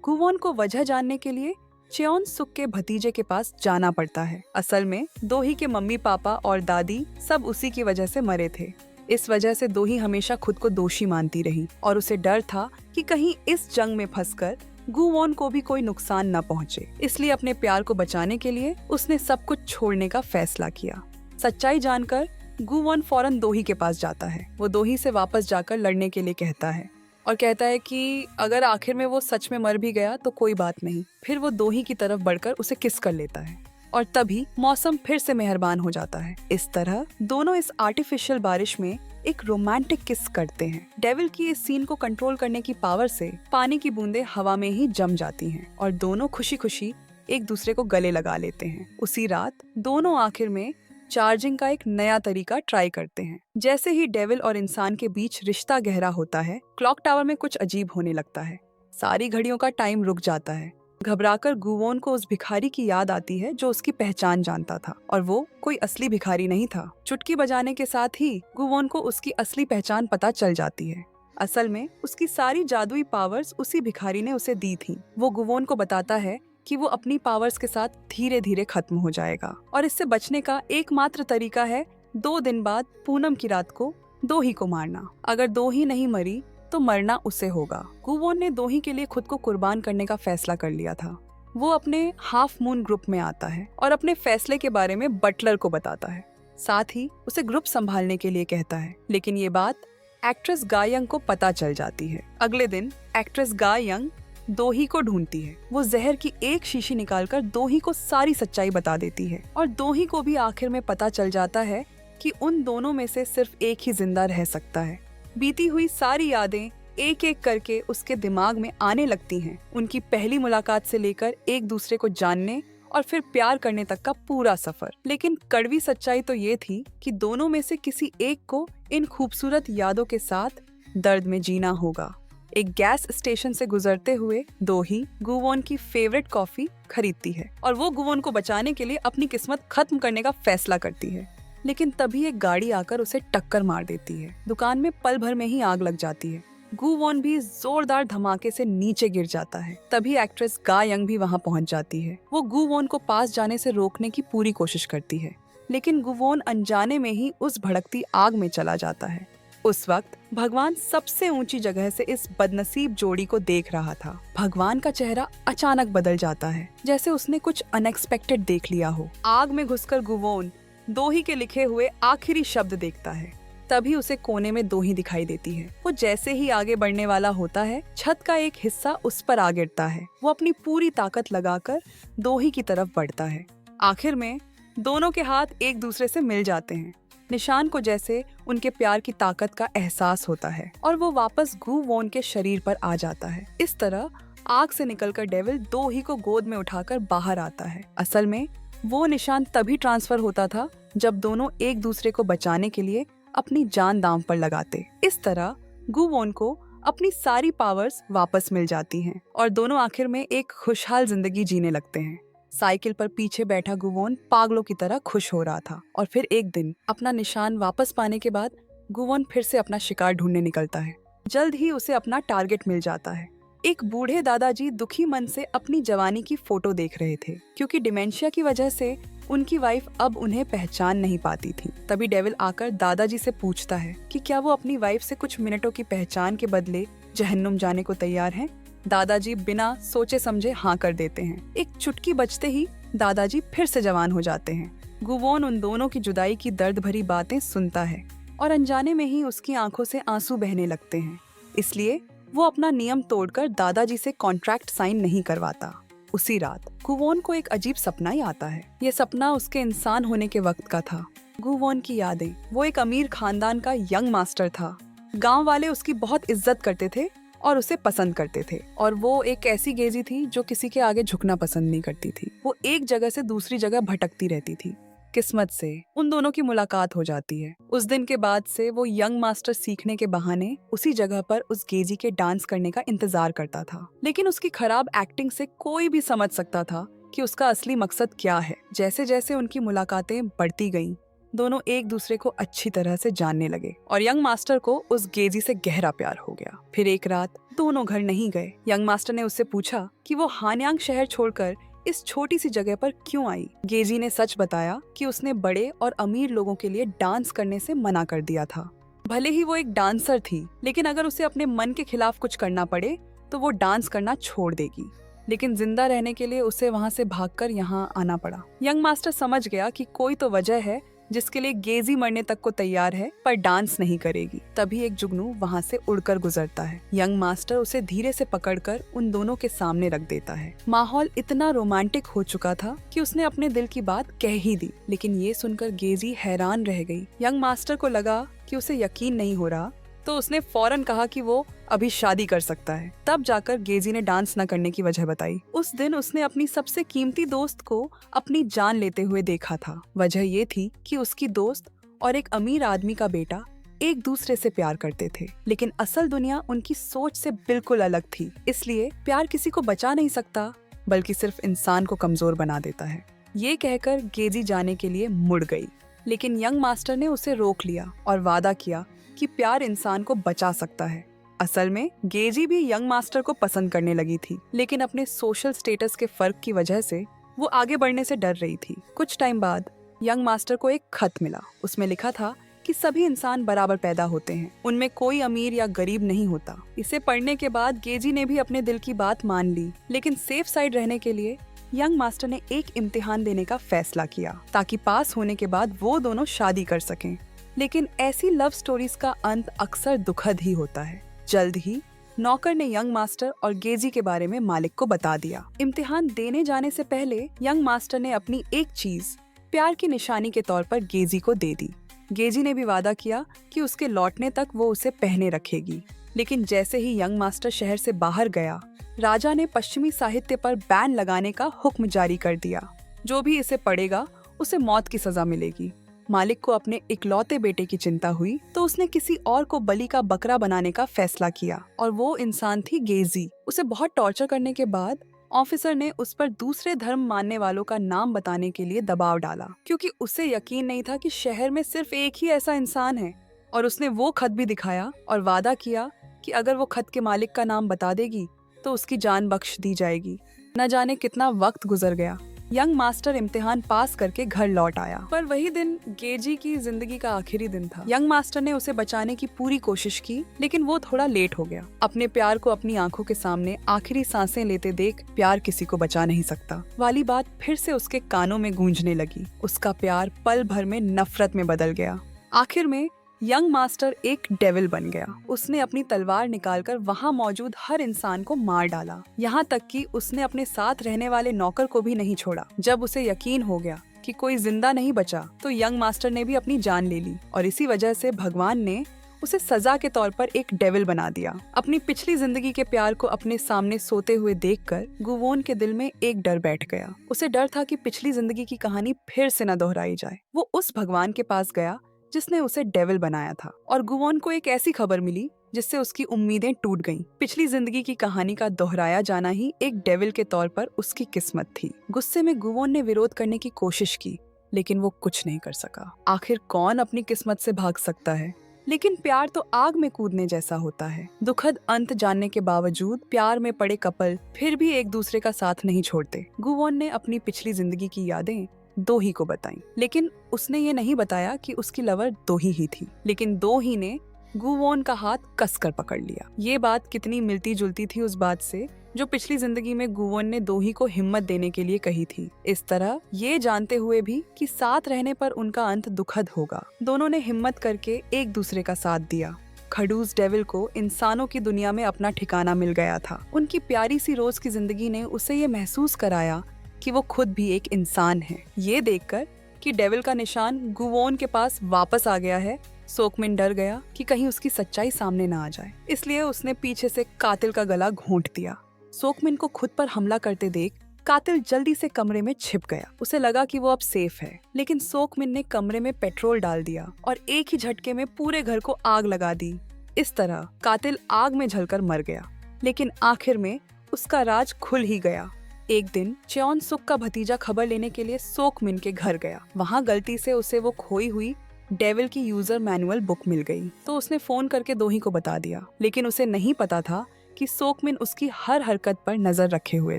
गुवोन को वजह जानने के लिए चेओन सुक के भतीजे के पास जाना पड़ता है। असल में दोही के मम्मी पापा और दादी सब उसी की वजह से मरे थे। इस वजह से दोही हमेशा खुद को दोषी मानती रही और उसे डर था कि कहीं इस जंग में फंसकर गुवोन को भी कोई नुकसान न पहुंचे। इसलिए अपने प्यार को बचाने के लिए उसने सब कुछ छोड़ने का फैसला किया। सच्चाई जानकर गुवोन फौरन दोही के पास जाता है। वो दोही से वापस जाकर लड़ने के लिए कहता है और कहता है कि अगर आखिर में वो सच में मर भी गया तो कोई बात नहीं। फिर वो दोही की तरफ बढ़कर उसे किस कर लेता है और तभी मौसम फिर से मेहरबान हो जाता है। इस तरह दोनों इस आर्टिफिशियल बारिश में एक रोमांटिक किस करते हैं। डेविल की इस सीन को कंट्रोल करने की पावर से पानी की बूंदें हवा में ही जम जाती हैं और दोनों खुशी खुशी एक दूसरे को गले लगा लेते हैं। उसी रात दोनों आखिर में चार्जिंग का एक नया तरीका ट्राई करते हैं। जैसे ही डेविल और इंसान के बीच रिश्ता गहरा होता है, क्लॉक टावर में कुछ अजीब होने लगता है। सारी घड़ियों का टाइम रुक जाता है। घबराकर गुवोन को उस भिखारी की याद आती है जो उसकी पहचान जानता था, और वो कोई असली भिखारी नहीं था। चुटकी बजाने के साथ ही गुवोन को उसकी असली पहचान पता चल जाती है। असल में उसकी सारी जादुई पावर्स उसी भिखारी ने उसे दी थी। वो गुवोन को बताता है कि वो अपनी पावर्स के साथ धीरे धीरे खत्म हो जाएगा और इससे बचने का एकमात्र तरीका है 2 दिन बाद पूनम की रात को दोही को मारना। अगर दोही नहीं मरी तो मरना उसे होगा। गुवोन ने दोही के लिए खुद को कुर्बान करने का फैसला कर लिया था। वो अपने हाफ मून ग्रुप में आता है और अपने फैसले के बारे में बटलर को बताता है। साथ ही उसे ग्रुप संभालने के लिए कहता है, लेकिन ये बात एक्ट्रेस गा यंग को पता चल जाती है। अगले दिन एक्ट्रेस गा यंग दोही को ढूंढती है। वो जहर की एक शीशी निकालकर दोही को सारी सच्चाई बता देती है और दोही को भी आखिर में पता चल जाता है कि उन दोनों में से सिर्फ एक ही जिंदा रह सकता है। बीती हुई सारी यादें एक एक करके उसके दिमाग में आने लगती हैं। उनकी पहली मुलाकात से लेकर एक दूसरे को जानने और फिर प्यार करने तक का पूरा सफर। लेकिन कड़वी सच्चाई तो ये थी कि दोनों में से किसी एक को इन खूबसूरत यादों के साथ दर्द में जीना होगा। एक गैस स्टेशन से गुजरते हुए दोही गुवोन की फेवरेट कॉफी खरीदती है और वो गुवोन को बचाने के लिए अपनी किस्मत खत्म करने का फैसला करती है। लेकिन तभी एक गाड़ी आकर उसे टक्कर मार देती है। दुकान में पल भर में ही आग लग जाती है। गुवोन भी जोरदार धमाके से नीचे गिर जाता है। तभी एक्ट्रेस गा यंग भी वहाँ पहुँच जाती है। वो गुवोन को पास जाने से रोकने की पूरी कोशिश करती है, लेकिन गुवोन अनजाने में ही उस भड़कती आग में चला जाता है। उस वक्त भगवान सबसे ऊंची जगह से इस बदनसीब जोड़ी को देख रहा था। भगवान का चेहरा अचानक बदल जाता है, जैसे उसने कुछ अनएक्सपेक्टेड देख लिया हो। आग में घुसकर गुवोन दोही के लिखे हुए आखिरी शब्द देखता है। तभी उसे कोने में दोही दिखाई देती है। वो जैसे ही आगे बढ़ने वाला होता है, छत का एक हिस्सा उस पर आ गिरता है। वो अपनी पूरी ताकत लगाकर दोही की तरफ बढ़ता है। आखिर में दोनों के हाथ एक दूसरे से मिल जाते हैं। निशान को जैसे उनके प्यार की ताकत का एहसास होता है और वो वापस गुवोन के शरीर पर आ जाता है। इस तरह आग से निकलकर डेविल दोही को गोद में उठाकर बाहर आता है। असल में वो निशान तभी ट्रांसफर होता था जब दोनों एक दूसरे को बचाने के लिए अपनी जान दांव पर लगाते। इस तरह गुवोन को अपनी सारी पावर्स वापस मिल जाती हैं और दोनों आखिर में एक खुशहाल जिंदगी जीने लगते हैं। साइकिल पर पीछे बैठा गुवोन पागलों की तरह खुश हो रहा था और फिर एक दिन अपना निशान वापस पाने के बाद गुवोन फिर से अपना शिकार ढूंढने निकलता है। जल्द ही उसे अपना टारगेट मिल जाता है। एक बूढ़े दादाजी दुखी मन से अपनी जवानी की फोटो देख रहे थे। क्योंकि डिमेंशिया की वजह से उनकी वाइफ अब उन्हें पहचान नहीं पाती थी। तभी डेविल आकर दादाजी से पूछता है कि क्या वो अपनी वाइफ से कुछ मिनटों की पहचान के बदले जहन्नुम जाने को तैयार हैं। दादाजी बिना सोचे समझे हाँ कर देते हैं। एक चुटकी बजते ही दादाजी फिर से जवान हो जाते हैं। गुवोन उन दोनों की जुदाई की दर्द भरी बातें सुनता है और अनजाने में ही उसकी आंखों से आंसू बहने लगते हैं। इसलिए वो अपना नियम तोड़कर दादाजी से कॉन्ट्रैक्ट साइन नहीं करवाता। उसी रात गुवोन को एक अजीब सपना ही आता है। ये सपना उसके इंसान होने के वक्त का था। गुवोन की यादें, वो एक अमीर खानदान का यंग मास्टर था। गांव वाले उसकी बहुत इज्जत करते थे और उसे पसंद करते थे। और वो एक ऐसी गेजी थी जो किसी के आगे झुकना पसंद नहीं करती थी। वो एक जगह से दूसरी जगह भटकती रहती थी। किस्मत से उन दोनों की मुलाकात हो जाती है। उस दिन के बाद से वो यंग मास्टर सीखने के बहाने उसी जगह पर उस गेजी के डांस करने का इंतजार करता था। लेकिन उसकी खराब एक्टिंग से कोई भी समझ सकता था कि उसका असली मकसद क्या है। जैसे जैसे उनकी मुलाकातें बढ़ती गईं, दोनों एक दूसरे को अच्छी तरह से जानने लगे और यंग मास्टर को उस गेजी से गहरा प्यार हो गया। फिर एक रात दोनों घर नहीं गए। यंग मास्टर ने उससे पूछा कि वो हानयांग शहर छोड़कर इस छोटी सी जगह पर क्यों आई। गेजी ने सच बताया कि उसने बड़े और अमीर लोगों के लिए डांस करने से मना कर दिया था। भले ही वो एक डांसर थी, लेकिन अगर उसे अपने मन के खिलाफ कुछ करना पड़े तो वो डांस करना छोड़ देगी। लेकिन जिंदा रहने के लिए उसे वहाँ से भागकर यहाँ आना पड़ा। यंग मास्टर समझ गया कि कोई तो वजह है जिसके लिए गेजी मरने तक को तैयार है पर डांस नहीं करेगी। तभी एक जुगनू वहाँ से उड़कर गुजरता है। यंग मास्टर उसे धीरे से पकड़कर उन दोनों के सामने रख देता है। माहौल इतना रोमांटिक हो चुका था कि उसने अपने दिल की बात कह ही दी। लेकिन ये सुनकर गेजी हैरान रह गई। यंग मास्टर को लगा कि उसे यकीन नहीं हो रहा, तो उसने फौरन कहा कि वो अभी शादी कर सकता है। तब जाकर गेजी ने डांस न करने की वजह बताई। उस दिन उसने अपनी सबसे कीमती दोस्त को अपनी जान लेते हुए देखा था। वजह ये थी कि उसकी दोस्त और एक अमीर आदमी का बेटा एक दूसरे से प्यार करते थे, लेकिन असल दुनिया उनकी सोच से बिल्कुल अलग थी। इसलिए प्यार किसी को बचा नहीं सकता, बल्कि सिर्फ इंसान को कमजोर बना देता है। ये कहकर गेजी जाने के लिए मुड़ गई, लेकिन यंग मास्टर ने उसे रोक लिया और वादा किया कि प्यार इंसान को बचा सकता है। असल में गेजी भी यंग मास्टर को पसंद करने लगी थी, लेकिन अपने सोशल स्टेटस के फर्क की वजह से वो आगे बढ़ने से डर रही थी। कुछ टाइम बाद यंग मास्टर को एक खत मिला। उसमें लिखा था कि सभी इंसान बराबर पैदा होते हैं, उनमें कोई अमीर या गरीब नहीं होता। इसे पढ़ने के बाद गेजी ने भी अपने दिल की बात मान ली, लेकिन सेफ साइड रहने के लिए यंग मास्टर ने एक इम्तिहान देने का फैसला किया ताकि पास होने के बाद वो दोनों शादी कर सकें। लेकिन ऐसी लव स्टोरीज का अंत अक्सर दुखद ही होता है। जल्द ही नौकर ने यंग मास्टर और गेजी के बारे में मालिक को बता दिया। इम्तिहान देने जाने से पहले यंग मास्टर ने अपनी एक चीज प्यार की निशानी के तौर पर गेजी को दे दी। गेजी ने भी वादा किया कि उसके लौटने तक वो उसे पहने रखेगी। लेकिन जैसे ही यंग मास्टर शहर से बाहर गया, राजा ने पश्चिमी साहित्य पर बैन लगाने का हुक्म जारी कर दिया। जो भी इसे पढ़ेगा उसे मौत की सजा मिलेगी। मालिक को अपने इकलौते बेटे की चिंता हुई, तो उसने किसी और को बलि का बकरा बनाने का फैसला किया, और वो इंसान थी गेजी। उसे बहुत टॉर्चर करने के बाद ऑफिसर ने उस पर दूसरे धर्म मानने वालों का नाम बताने के लिए दबाव डाला, क्योंकि उसे यकीन नहीं था कि शहर में सिर्फ एक ही ऐसा इंसान है। और उसने वो खत भी दिखाया और वादा किया कि अगर वो खत के मालिक का नाम बता देगी तो उसकी जान बख्श दी जाएगी। न जाने कितना वक्त गुजर गया। यंग मास्टर इम्तिहान पास करके घर लौट आया, पर वही दिन गेजी की जिंदगी का आखिरी दिन था। यंग मास्टर ने उसे बचाने की पूरी कोशिश की, लेकिन वो थोड़ा लेट हो गया। अपने प्यार को अपनी आंखों के सामने आखिरी सांसें लेते देख प्यार किसी को बचा नहीं सकता वाली बात फिर से उसके कानों में गूंजने लगी। उसका प्यार पल भर में नफरत में बदल गया। आखिर में यंग मास्टर एक डेविल बन गया। उसने अपनी तलवार निकालकर वहाँ मौजूद हर इंसान को मार डाला, यहाँ तक कि उसने अपने साथ रहने वाले नौकर को भी नहीं छोड़ा। जब उसे यकीन हो गया कि कोई जिंदा नहीं बचा, तो यंग मास्टर ने भी अपनी जान ले ली, और इसी वजह से भगवान ने उसे सजा के तौर पर एक डेविल बना दिया। अपनी पिछली जिंदगी के प्यार को अपने सामने सोते हुए देखकर गुवोन के दिल में एक डर बैठ गया। उसे डर था कि पिछली जिंदगी की कहानी फिर से न दोहराई जाए। वो उस भगवान के पास गया जिसने उसे डेविल बनाया था, और गुवोन को एक ऐसी खबर मिली जिससे उसकी उम्मीदें टूट गईं। पिछली जिंदगी की कहानी का दोहराया जाना ही एक डेविल के तौर पर उसकी किस्मत थी। गुस्से में गुवोन ने विरोध करने की कोशिश की, लेकिन वो कुछ नहीं कर सका। आखिर कौन अपनी किस्मत से भाग सकता है? लेकिन प्यार तो आग में कूदने जैसा होता है। दुखद अंत जानने के बावजूद प्यार में पड़े कपल फिर भी एक दूसरे का साथ नहीं छोड़ते। गुवोन ने अपनी पिछली जिंदगी की यादें दोही को बताई, लेकिन उसने ये नहीं बताया कि उसकी लवर दोही ही थी। लेकिन दोही ने गुवोन का हाथ कसकर पकड़ लिया। ये बात कितनी मिलती जुलती थी उस बात से जो पिछली जिंदगी में गुवोन ने दोही को हिम्मत देने के लिए कही थी। इस तरह ये जानते हुए भी कि साथ रहने पर उनका अंत दुखद होगा, दोनों ने हिम्मत करके एक दूसरे का साथ दिया। खडूस डेविल को इंसानों की दुनिया में अपना ठिकाना मिल गया था। उनकी प्यारी सी रोज की जिंदगी ने उसे ये महसूस कराया कि वो खुद भी एक इंसान है। ये देखकर कि डेविल का निशान गुवोन के पास वापस आ गया है, सोकमिन डर गया कि कहीं उसकी सच्चाई सामने ना आ जाए। इसलिए उसने पीछे से कातिल का गला घोंट दिया। सोकमिन को खुद पर हमला करते देख कातिल जल्दी से कमरे में छिप गया। उसे लगा कि वो अब सेफ है, लेकिन सोकमिन ने कमरे में पेट्रोल डाल दिया और एक ही झटके में पूरे घर को आग लगा दी। इस तरह कातिल आग में जलकर मर गया, लेकिन आखिर में उसका राज खुल ही गया। एक दिन च्योन सुक का भतीजा खबर लेने के लिए सोकमिन के घर गया। वहाँ गलती से उसे वो खोई हुई डेविल की यूजर मैनुअल बुक मिल गई, तो उसने फोन करके दोही को बता दिया। लेकिन उसे नहीं पता था कि सोकमिन उसकी हर हरकत पर नजर रखे हुए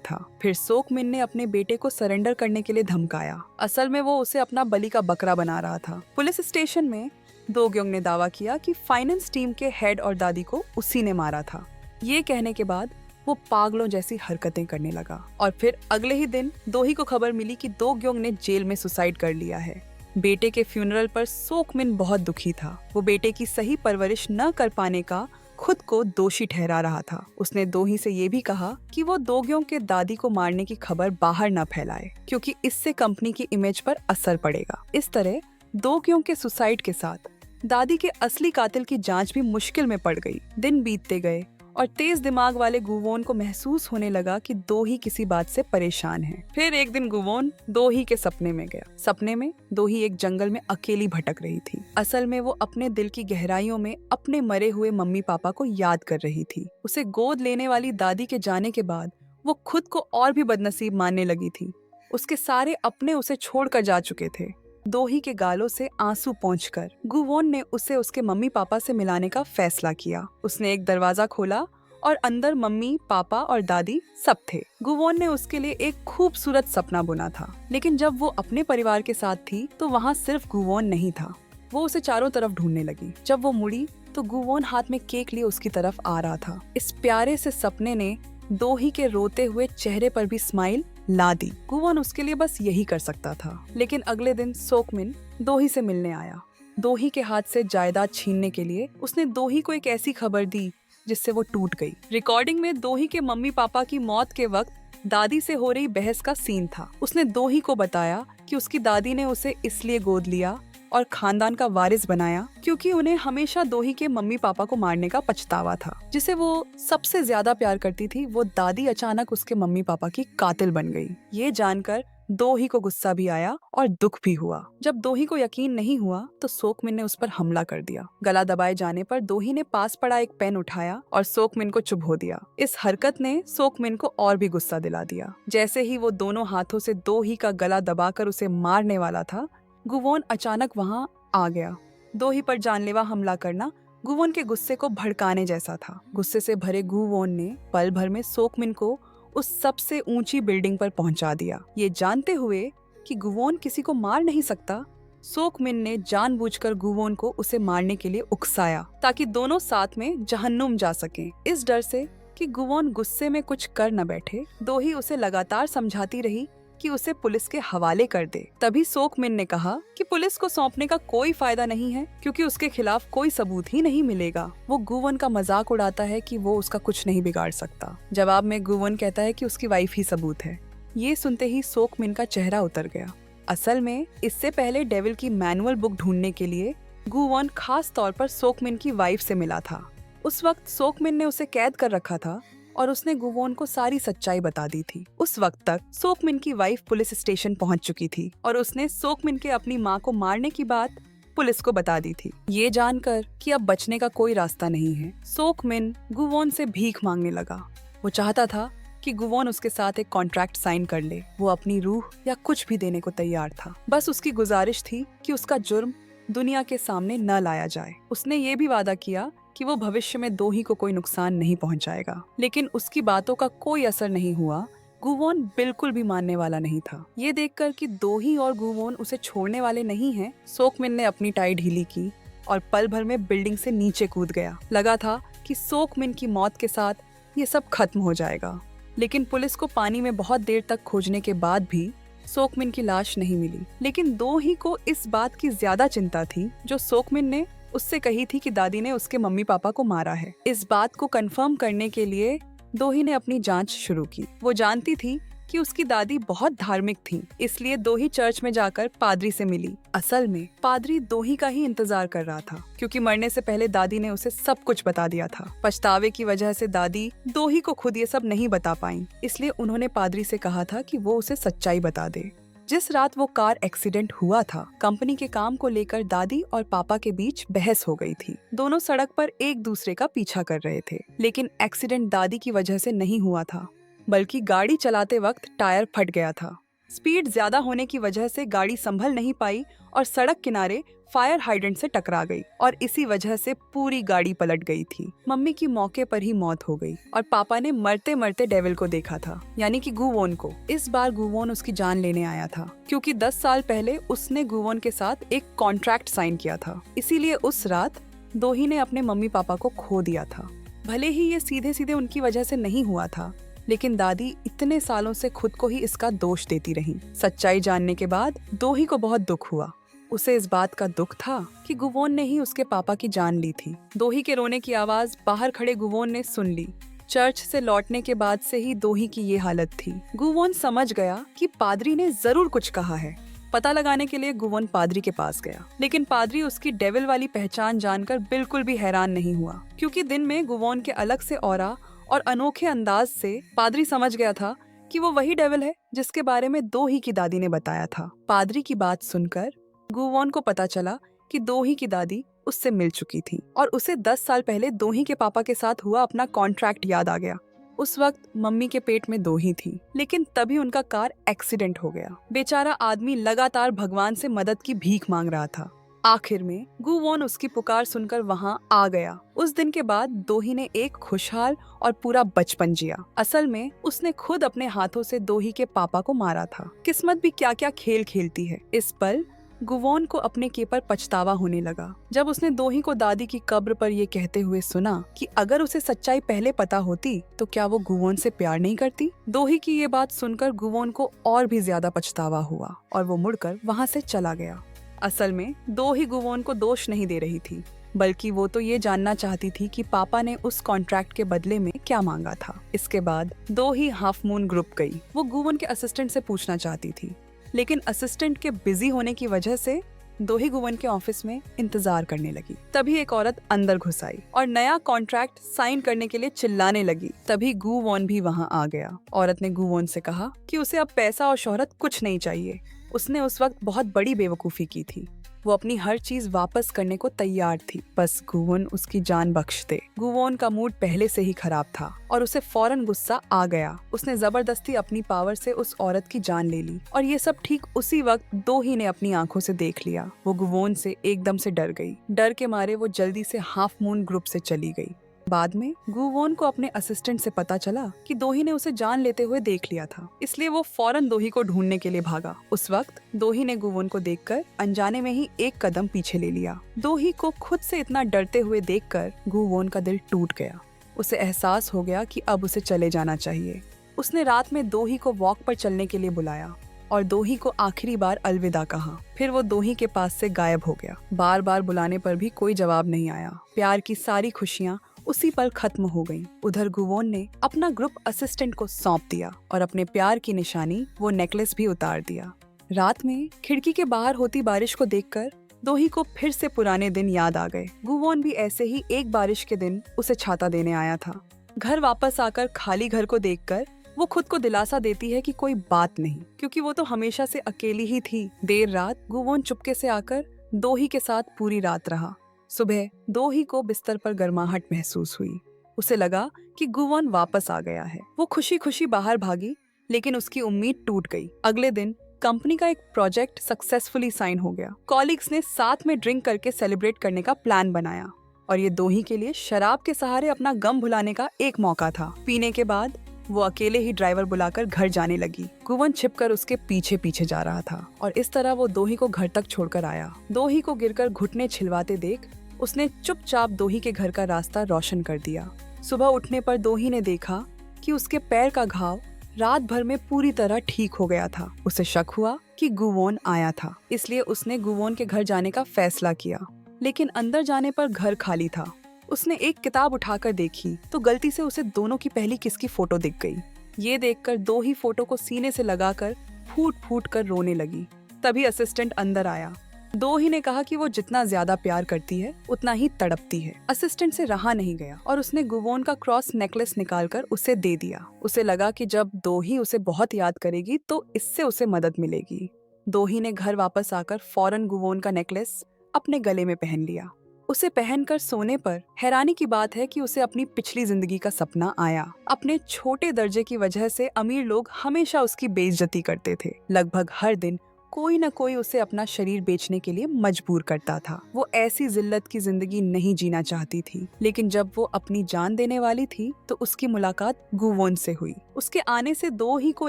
था। फिर सोकमिन ने अपने बेटे को सरेंडर करने के लिए धमकाया। असल में वो उसे अपना बलि का बकरा बना रहा था। पुलिस स्टेशन में दोग्योंग ने दावा किया कि फाइनेंस टीम के हेड और दादी को उसी ने मारा था। ये कहने के बाद वो पागलों जैसी हरकतें करने लगा। और फिर अगले ही दिन दोही को खबर मिली कि दोग्योंग ने जेल में सुसाइड कर लिया है। बेटे के फ्यूनरल पर सोकमिन बहुत दुखी था। वो बेटे की सही परवरिश न कर पाने का खुद को दोषी ठहरा रहा था। उसने दोही से ये भी कहा कि वो दोग्योंग के दादी को मारने की खबर बाहर न फैलाए, क्योंकि इससे कंपनी की इमेज पर असर पड़ेगा। इस तरह दोग्योंग के सुसाइड के साथ दादी के असली कातिल की जांच भी मुश्किल में पड़ गई। दिन बीतते गए और तेज दिमाग वाले गुवोन को महसूस होने लगा कि दोही किसी बात से परेशान है। फिर एक दिन गुवोन दोही के सपने में गया। सपने में दोही एक जंगल में अकेली भटक रही थी। असल में वो अपने दिल की गहराइयों में अपने मरे हुए मम्मी पापा को याद कर रही थी। उसे गोद लेने वाली दादी के जाने के बाद वो खुद को और भी बदनसीब मानने लगी थी। उसके सारे अपने उसे छोड़कर जा चुके थे। दोही के गालों से आंसू पोंछकर गुवोन ने उसे उसके मम्मी पापा से मिलाने का फैसला किया। उसने एक दरवाजा खोला और अंदर मम्मी पापा और दादी सब थे। गुवोन ने उसके लिए एक खूबसूरत सपना बुना था, लेकिन जब वो अपने परिवार के साथ थी तो वहाँ सिर्फ गुवोन नहीं था। वो उसे चारों तरफ ढूंढने लगी। जब वो मुड़ी तो गुवोन हाथ में केक लिए उसकी तरफ आ रहा था। इस प्यारे से सपने ने दोही के रोते हुए चेहरे पर भी स्माइल ला दी। गुवोन उसके लिए बस यही कर सकता था। लेकिन अगले दिन सोकमिन दोही से मिलने आया। दोही के हाथ से जायदाद छीनने के लिए उसने दोही को एक ऐसी खबर दी जिससे वो टूट गई। रिकॉर्डिंग में दोही के मम्मी पापा की मौत के वक्त दादी से हो रही बहस का सीन था। उसने दोही को बताया कि उसकी दादी ने उसे इसलिए गोद लिया और खानदान का वारिस बनाया क्योंकि उन्हें हमेशा दोही के मम्मी पापा को मारने का पछतावा था। जिसे वो सबसे ज्यादा प्यार करती थी, वो दादी अचानक उसके मम्मी पापा की कातिल बन गई। ये जानकर दोही को गुस्सा भी आया और दुख भी हुआ। जब दोही को यकीन नहीं हुआ तो सोकमिन ने उस पर हमला कर दिया। गला दबाए जाने पर दोही ने पास पड़ा एक पेन उठाया और सोकमिन को चुभो दिया। इस हरकत ने सोकमिन को और भी गुस्सा दिला दिया। जैसे ही वो दोनों हाथों से दोही का गला दबाकर उसे मारने वाला था, गुवोन अचानक वहाँ आ गया। दोही पर जानलेवा हमला करना गुवोन के गुस्से को भड़काने जैसा था। गुस्से से भरे गुवोन ने पल भर में सोकमिन को उस सबसे ऊंची बिल्डिंग पर पहुंचा दिया। ये जानते हुए कि गुवोन किसी को मार नहीं सकता, सोकमिन ने जानबूझकर गुवोन को उसे मारने के लिए उकसाया ताकि दोनों साथ में जहन्नुम जा सकें। इस डर से कि गुवोन गुस्से में कुछ कर न बैठे, दोही उसे लगातार समझाती रही कि उसे पुलिस के हवाले कर दे। तभी सोकमिन ने कहा कि पुलिस को सौंपने का कोई फायदा नहीं है क्योंकि उसके खिलाफ कोई सबूत ही नहीं मिलेगा। वो गुवोन का मजाक उड़ाता है कि वो उसका कुछ नहीं बिगाड़ सकता। जवाब में गुवोन कहता है कि उसकी वाइफ ही सबूत है। ये सुनते ही सोकमिन का चेहरा उतर गया। असल में इससे पहले डेविल की मैनुअल बुक ढूंढने के लिए गुवोन खास तौर पर सोकमिन की वाइफ से मिला था। उस वक्त सोकमिन ने उसे कैद कर रखा था और उसने गुवोन को सारी सच्चाई बता दी थी। उस वक्त तक सोकमिन की वाइफ पुलिस स्टेशन पहुंच चुकी थी और उसने सोकमिन के अपनी मां को मारने की बात पुलिस को बता दी थी। ये जानकर कि अब बचने का कोई रास्ता नहीं है, सोकमिन गुवोन से भीख मांगने लगा। वो चाहता था कि गुवोन उसके साथ एक कॉन्ट्रैक्ट साइन कर ले। वो अपनी रूह या कुछ भी देने को तैयार था। बस उसकी गुजारिश थी कि उसका जुर्म दुनिया के सामने न लाया जाए। उसने ये भी वादा किया कि वो भविष्य में दोही को कोई नुकसान नहीं पहुंचाएगा। लेकिन उसकी बातों का कोई असर नहीं हुआ गुवोन बिल्कुल भी मानने वाला नहीं था। ये देखकर कि दोही और गुवोन उसे छोड़ने वाले नहीं हैं, सोकमिन ने अपनी टाई ढीली की और पल भर में बिल्डिंग से नीचे कूद गया। लगा था कि सोकमिन की मौत के साथ ये सब खत्म हो जाएगा, लेकिन पुलिस को पानी में बहुत देर तक खोजने के बाद भी सोकमिन की लाश नहीं मिली। लेकिन दोही को इस बात की ज्यादा चिंता थी जो सोकमिन ने उससे कही थी कि दादी ने उसके मम्मी पापा को मारा है। इस बात को कंफर्म करने के लिए दोही ने अपनी जांच शुरू की। वो जानती थी कि उसकी दादी बहुत धार्मिक थी, इसलिए दोही चर्च में जाकर पादरी से मिली। असल में पादरी दोही का ही इंतजार कर रहा था, क्योंकि मरने से पहले दादी ने उसे सब कुछ बता दिया था। पछतावे की वजह से दादी दोही को खुद ये सब नहीं बता पाई, इसलिए उन्होंने पादरी से कहा था कि वो उसे सच्चाई बता दे। जिस रात वो कार एक्सीडेंट हुआ था, कंपनी के काम को लेकर दादी और पापा के बीच बहस हो गई थी। दोनों सड़क पर एक दूसरे का पीछा कर रहे थे, लेकिन एक्सीडेंट दादी की वजह से नहीं हुआ था, बल्कि गाड़ी चलाते वक्त टायर फट गया था। स्पीड ज्यादा होने की वजह से गाड़ी संभल नहीं पाई और सड़क किनारे फायर हाइड्रेंट से टकरा गई और इसी वजह से पूरी गाड़ी पलट गई थी। मम्मी की मौके पर ही मौत हो गई और पापा ने मरते मरते डेविल को देखा था, यानी कि गुवोन को। इस बार गुवोन उसकी जान लेने आया था, क्योंकि 10 साल पहले उसने गुवोन के साथ एक कॉन्ट्रैक्ट साइन किया था। इसीलिए उस रात दोही ने अपने मम्मी पापा को खो दिया था। भले ही ये सीधे सीधे उनकी वजह से नहीं हुआ था, लेकिन दादी इतने सालों से खुद को ही इसका दोष देती रही। सच्चाई जानने के बाद दोही को बहुत दुख हुआ। उसे इस बात का दुख था कि गुवोन ने ही उसके पापा की जान ली थी। दोही के रोने की आवाज बाहर खड़े गुवोन ने सुन ली। चर्च से लौटने के बाद से ही दोही की ये हालत थी। गुवोन समझ गया कि पादरी ने जरूर कुछ कहा है। पता लगाने के लिए गुवोन पादरी के पास गया, लेकिन पादरी उसकी डेविल वाली पहचान जानकर बिल्कुल भी हैरान नहीं हुआ, क्योंकि दिन में गुवोन के अलग से ऑरा और अनोखे अंदाज से पादरी समझ गया था कि वो वही डेविल है जिसके बारे में दोही की दादी ने बताया था। पादरी की बात सुनकर गुवोन को पता चला कि दोही की दादी उससे मिल चुकी थी और उसे 10 साल पहले दोही के पापा के साथ हुआ अपना कॉन्ट्रैक्ट याद आ गया। उस वक्त मम्मी के पेट में दोही थी, लेकिन तभी उनका कार एक्सीडेंट हो गया। बेचारा आदमी लगातार भगवान से मदद की भीख मांग रहा था। आखिर में गुवोन उसकी पुकार सुनकर वहाँ आ गया। उस दिन के बाद दोही ने एक खुशहाल और पूरा बचपन जिया। असल में उसने खुद अपने हाथों से दोही के पापा को मारा था। किस्मत भी क्या क्या खेल खेलती है। इस पल गुवोन को अपने के पर पछतावा होने लगा, जब उसने दोही को दादी की कब्र पर ये कहते हुए सुना कि अगर उसे सच्चाई पहले पता होती तो क्या वो गुवोन से प्यार नहीं करती। दोही की ये बात सुनकर गुवोन को और भी ज्यादा पछतावा हुआ और वो मुड़कर वहाँ से चला गया। असल में दोही गुवोन को दोष नहीं दे रही थी, बल्कि वो तो ये जानना चाहती थी कि पापा ने उस कॉन्ट्रैक्ट के बदले में क्या मांगा था। इसके बाद दोही हाफ मून ग्रुप गई। वो गुवोन के असिस्टेंट से पूछना चाहती थी, लेकिन असिस्टेंट के बिजी होने की वजह से दोही गुवोन के ऑफिस में इंतजार करने लगी। तभी एक औरत अंदर घुस आई और नया कॉन्ट्रैक्ट साइन करने के लिए चिल्लाने लगी। तभी गुवोन भी वहाँ आ गया। औरत ने गुवोन से कहा कि उसे अब पैसा और शोहरत कुछ नहीं चाहिए। उसने उस वक्त बहुत बड़ी बेवकूफी की थी। वो अपनी हर चीज वापस करने को तैयार थी, बस गुवोन उसकी जान बख्श दे। गुवोन का मूड पहले से ही खराब था और उसे फौरन गुस्सा आ गया। उसने जबरदस्ती अपनी पावर से उस औरत की जान ले ली और ये सब ठीक उसी वक्त दोही ने अपनी आंखों से देख लिया। वो गुवोन से एकदम से डर गई। डर के मारे वो जल्दी से हाफ मून ग्रुप से चली गई। बाद में गुवोन को अपने असिस्टेंट से पता चला कि दोही ने उसे जान लेते हुए देख लिया था, इसलिए वो फौरन दोही को ढूंढने के लिए भागा। उस वक्त दोही ने गुवोन को देखकर अनजाने में ही एक कदम पीछे ले लिया। दोही को खुद से इतना डरते हुए देखकर गुवोन का दिल टूट गया। उसे एहसास हो गया कि अब उसे चले जाना चाहिए। उसने रात में दोही को वॉक पर चलने के लिए बुलाया और दोही को आखिरी बार अलविदा कहा। फिर वो दोही के पास से गायब हो गया। बार बार बुलाने पर भी कोई जवाब नहीं आया। प्यार की सारी खुशियाँ उसी पल खत्म हो गईं। उधर गुवोन ने अपना ग्रुप असिस्टेंट को सौंप दिया और अपने प्यार की निशानी वो नेकलेस भी उतार दिया। रात में खिड़की के बाहर होती बारिश को देखकर दोही को फिर से पुराने दिन याद आ गए। गुवोन भी ऐसे ही एक बारिश के दिन उसे छाता देने आया था। घर वापस आकर खाली घर को देखकर वो खुद को दिलासा देती है कि कोई बात नहीं, क्योंकि वो तो हमेशा से अकेली ही थी। देर रात गुवोन चुपके से आकर दोही के साथ पूरी रात रहा। सुबह दोही को बिस्तर पर गर्माहट महसूस हुई। उसे लगा कि गुवोन वापस आ गया है। वो खुशी खुशी बाहर भागी, लेकिन उसकी उम्मीद टूट गई। अगले दिन कंपनी का एक प्रोजेक्ट सक्सेसफुली साइन हो गया। कॉलीग्स ने साथ में ड्रिंक करके सेलिब्रेट करने का प्लान बनाया और ये दोही के लिए शराब के सहारे अपना गम भुलाने का एक मौका था। पीने के बाद वो अकेले ही ड्राइवर बुलाकर घर जाने लगी। गुवन छिपकर उसके पीछे पीछे जा रहा था और इस तरह वो दोही को घर तक छोड़कर आया। दोही को गिरकर घुटने छिलवाते देख उसने चुपचाप दोही के घर का रास्ता रोशन कर दिया। सुबह उठने पर दोही ने देखा कि उसके पैर का घाव रात भर में पूरी तरह ठीक हो गया था। उसे शक हुआ कि गुवोन आया था, इसलिए उसने गुवोन के घर जाने का फैसला किया। लेकिन अंदर जाने पर घर खाली था। उसने एक किताब उठाकर देखी तो गलती से उसे दोनों की पहली किस की फोटो दिख गई। ये देखकर दोही फोटो को सीने से लगाकर फूट फूट कर रोने लगी। तभी असिस्टेंट अंदर आया। दोही ने कहा कि वो जितना ज्यादा प्यार करती है उतना ही तड़पती है। असिस्टेंट से रहा नहीं गया और उसने गुवोन का क्रॉस नेकलेस निकालकर उसे दे दिया। उसे लगा कि जब दोही उसे बहुत याद करेगी तो इससे उसे मदद मिलेगी। दोही ने घर वापस आकर फौरन गुवोन का नेकलेस अपने गले में पहन लिया। उसे पहनकर सोने पर हैरानी की बात है कि उसे अपनी पिछली जिंदगी का सपना आया। अपने छोटे दर्जे की वजह से अमीर लोग हमेशा उसकी बेइज्जती करते थे। लगभग हर दिन कोई न कोई उसे अपना शरीर बेचने के लिए मजबूर करता था। वो ऐसी जिल्लत की जिंदगी नहीं जीना चाहती थी, लेकिन जब वो अपनी जान देने वाली थी तो उसकी मुलाकात गुवोन से हुई। उसके आने से दोही को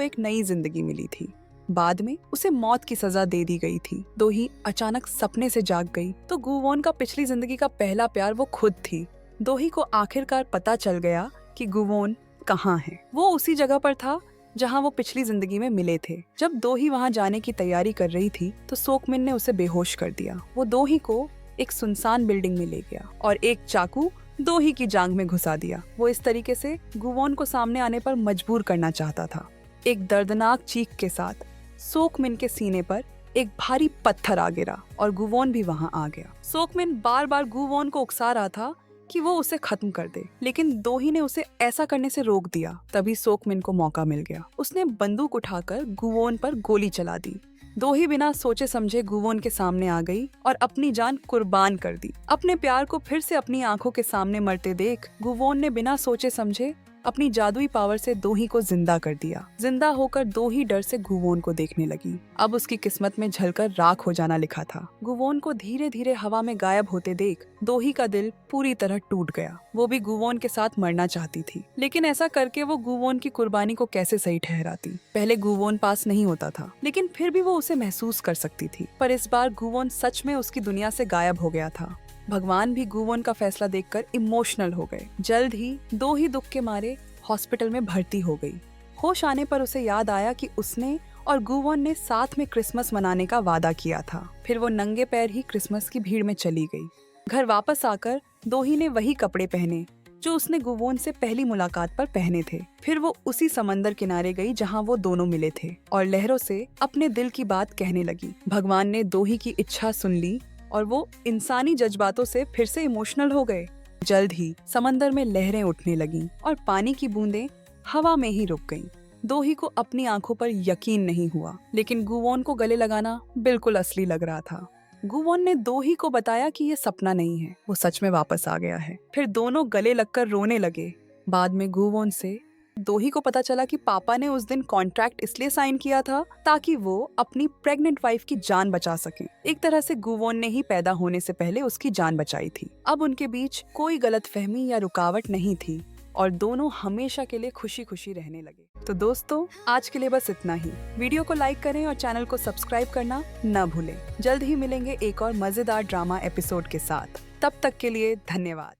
एक नई जिंदगी मिली थी। बाद में उसे मौत की सजा दे दी गई थी। दोही अचानक सपने से जाग गई तो गुवोन का पिछली जिंदगी का पहला प्यार वो खुद थी। दोही को आखिरकार पता चल गया कि गुवोन कहाँ है। वो उसी जगह पर था जहाँ वो पिछली जिंदगी में मिले थे। जब दोही वहाँ जाने की तैयारी कर रही थी तो सोकमिन ने उसे बेहोश कर दिया। वो दोही को एक सुनसान बिल्डिंग में ले गया और एक चाकू दोही की जांघ में घुसा दिया। वो इस तरीके से गुवोन को सामने आने पर मजबूर करना चाहता था। एक दर्दनाक चीख के साथ सोकमिन के सीने पर एक भारी पत्थर आ गिरा और गुवोन भी वहाँ आ गया। सोकमिन बार बार गुवोन को उकसा रहा था कि वो उसे खत्म कर दे, लेकिन दोही ने उसे ऐसा करने से रोक दिया। तभी सोकमिन को मौका मिल गया। उसने बंदूक उठाकर गुवोन पर गोली चला दी। दोही बिना सोचे समझे गुवोन के सामने आ गई और अपनी जान कुर्बान कर दी। अपने प्यार को फिर से अपनी आंखों के सामने मरते देख गुवोन ने बिना सोचे समझे अपनी जादुई पावर से दोही को जिंदा कर दिया। जिंदा होकर दोही डर से गुवोन को देखने लगी। अब उसकी किस्मत में झलकर राख हो जाना लिखा था। गुवोन को धीरे धीरे हवा में गायब होते देख दोही का दिल पूरी तरह टूट गया। वो भी गुवोन के साथ मरना चाहती थी, लेकिन ऐसा करके वो गुवोन की कुर्बानी को कैसे सही ठहराती। पहले गुवोन पास नहीं होता था, लेकिन फिर भी वो उसे महसूस कर सकती थी। पर इस बार गुवोन सच में उसकी दुनिया से गायब हो गया था। भगवान भी गुवोन का फैसला देखकर इमोशनल हो गए। जल्द ही दोही दुख के मारे हॉस्पिटल में भर्ती हो गई। होश आने पर उसे याद आया कि उसने और गुवोन ने साथ में क्रिसमस मनाने का वादा किया था। फिर वो नंगे पैर ही क्रिसमस की भीड़ में चली गई। घर वापस आकर दोही ने वही कपड़े पहने जो उसने गुवोन से पहली मुलाकात पर पहने थे। फिर वो उसी समंदर किनारे गई जहाँ वो दोनों मिले थे और लहरों से अपने दिल की बात कहने लगी। भगवान ने दोही की इच्छा सुन ली और वो इंसानी जज्बातों से फिर से इमोशनल हो गए। जल्द ही समंदर में लहरें उठने लगीं और पानी की बूंदें हवा में ही रुक गईं। दोही को अपनी आंखों पर यकीन नहीं हुआ, लेकिन गुवोन को गले लगाना बिल्कुल असली लग रहा था। गुवोन ने दोही को बताया कि ये सपना नहीं है, वो सच में वापस आ गया है। फिर दोनों गले लगकर रोने लगे। बाद में गुवोन से दोही को पता चला कि पापा ने उस दिन कॉन्ट्रैक्ट इसलिए साइन किया था ताकि वो अपनी प्रेग्नेंट वाइफ की जान बचा सकें। एक तरह से गुवोन ने ही पैदा होने से पहले उसकी जान बचाई थी। अब उनके बीच कोई गलतफहमी या रुकावट नहीं थी और दोनों हमेशा के लिए खुशी खुशी रहने लगे। तो दोस्तों, आज के लिए बस इतना ही। वीडियो को लाइक करें और चैनल को सब्सक्राइब करना न भूलें। जल्द ही मिलेंगे एक और मजेदार ड्रामा एपिसोड के साथ। तब तक के लिए धन्यवाद।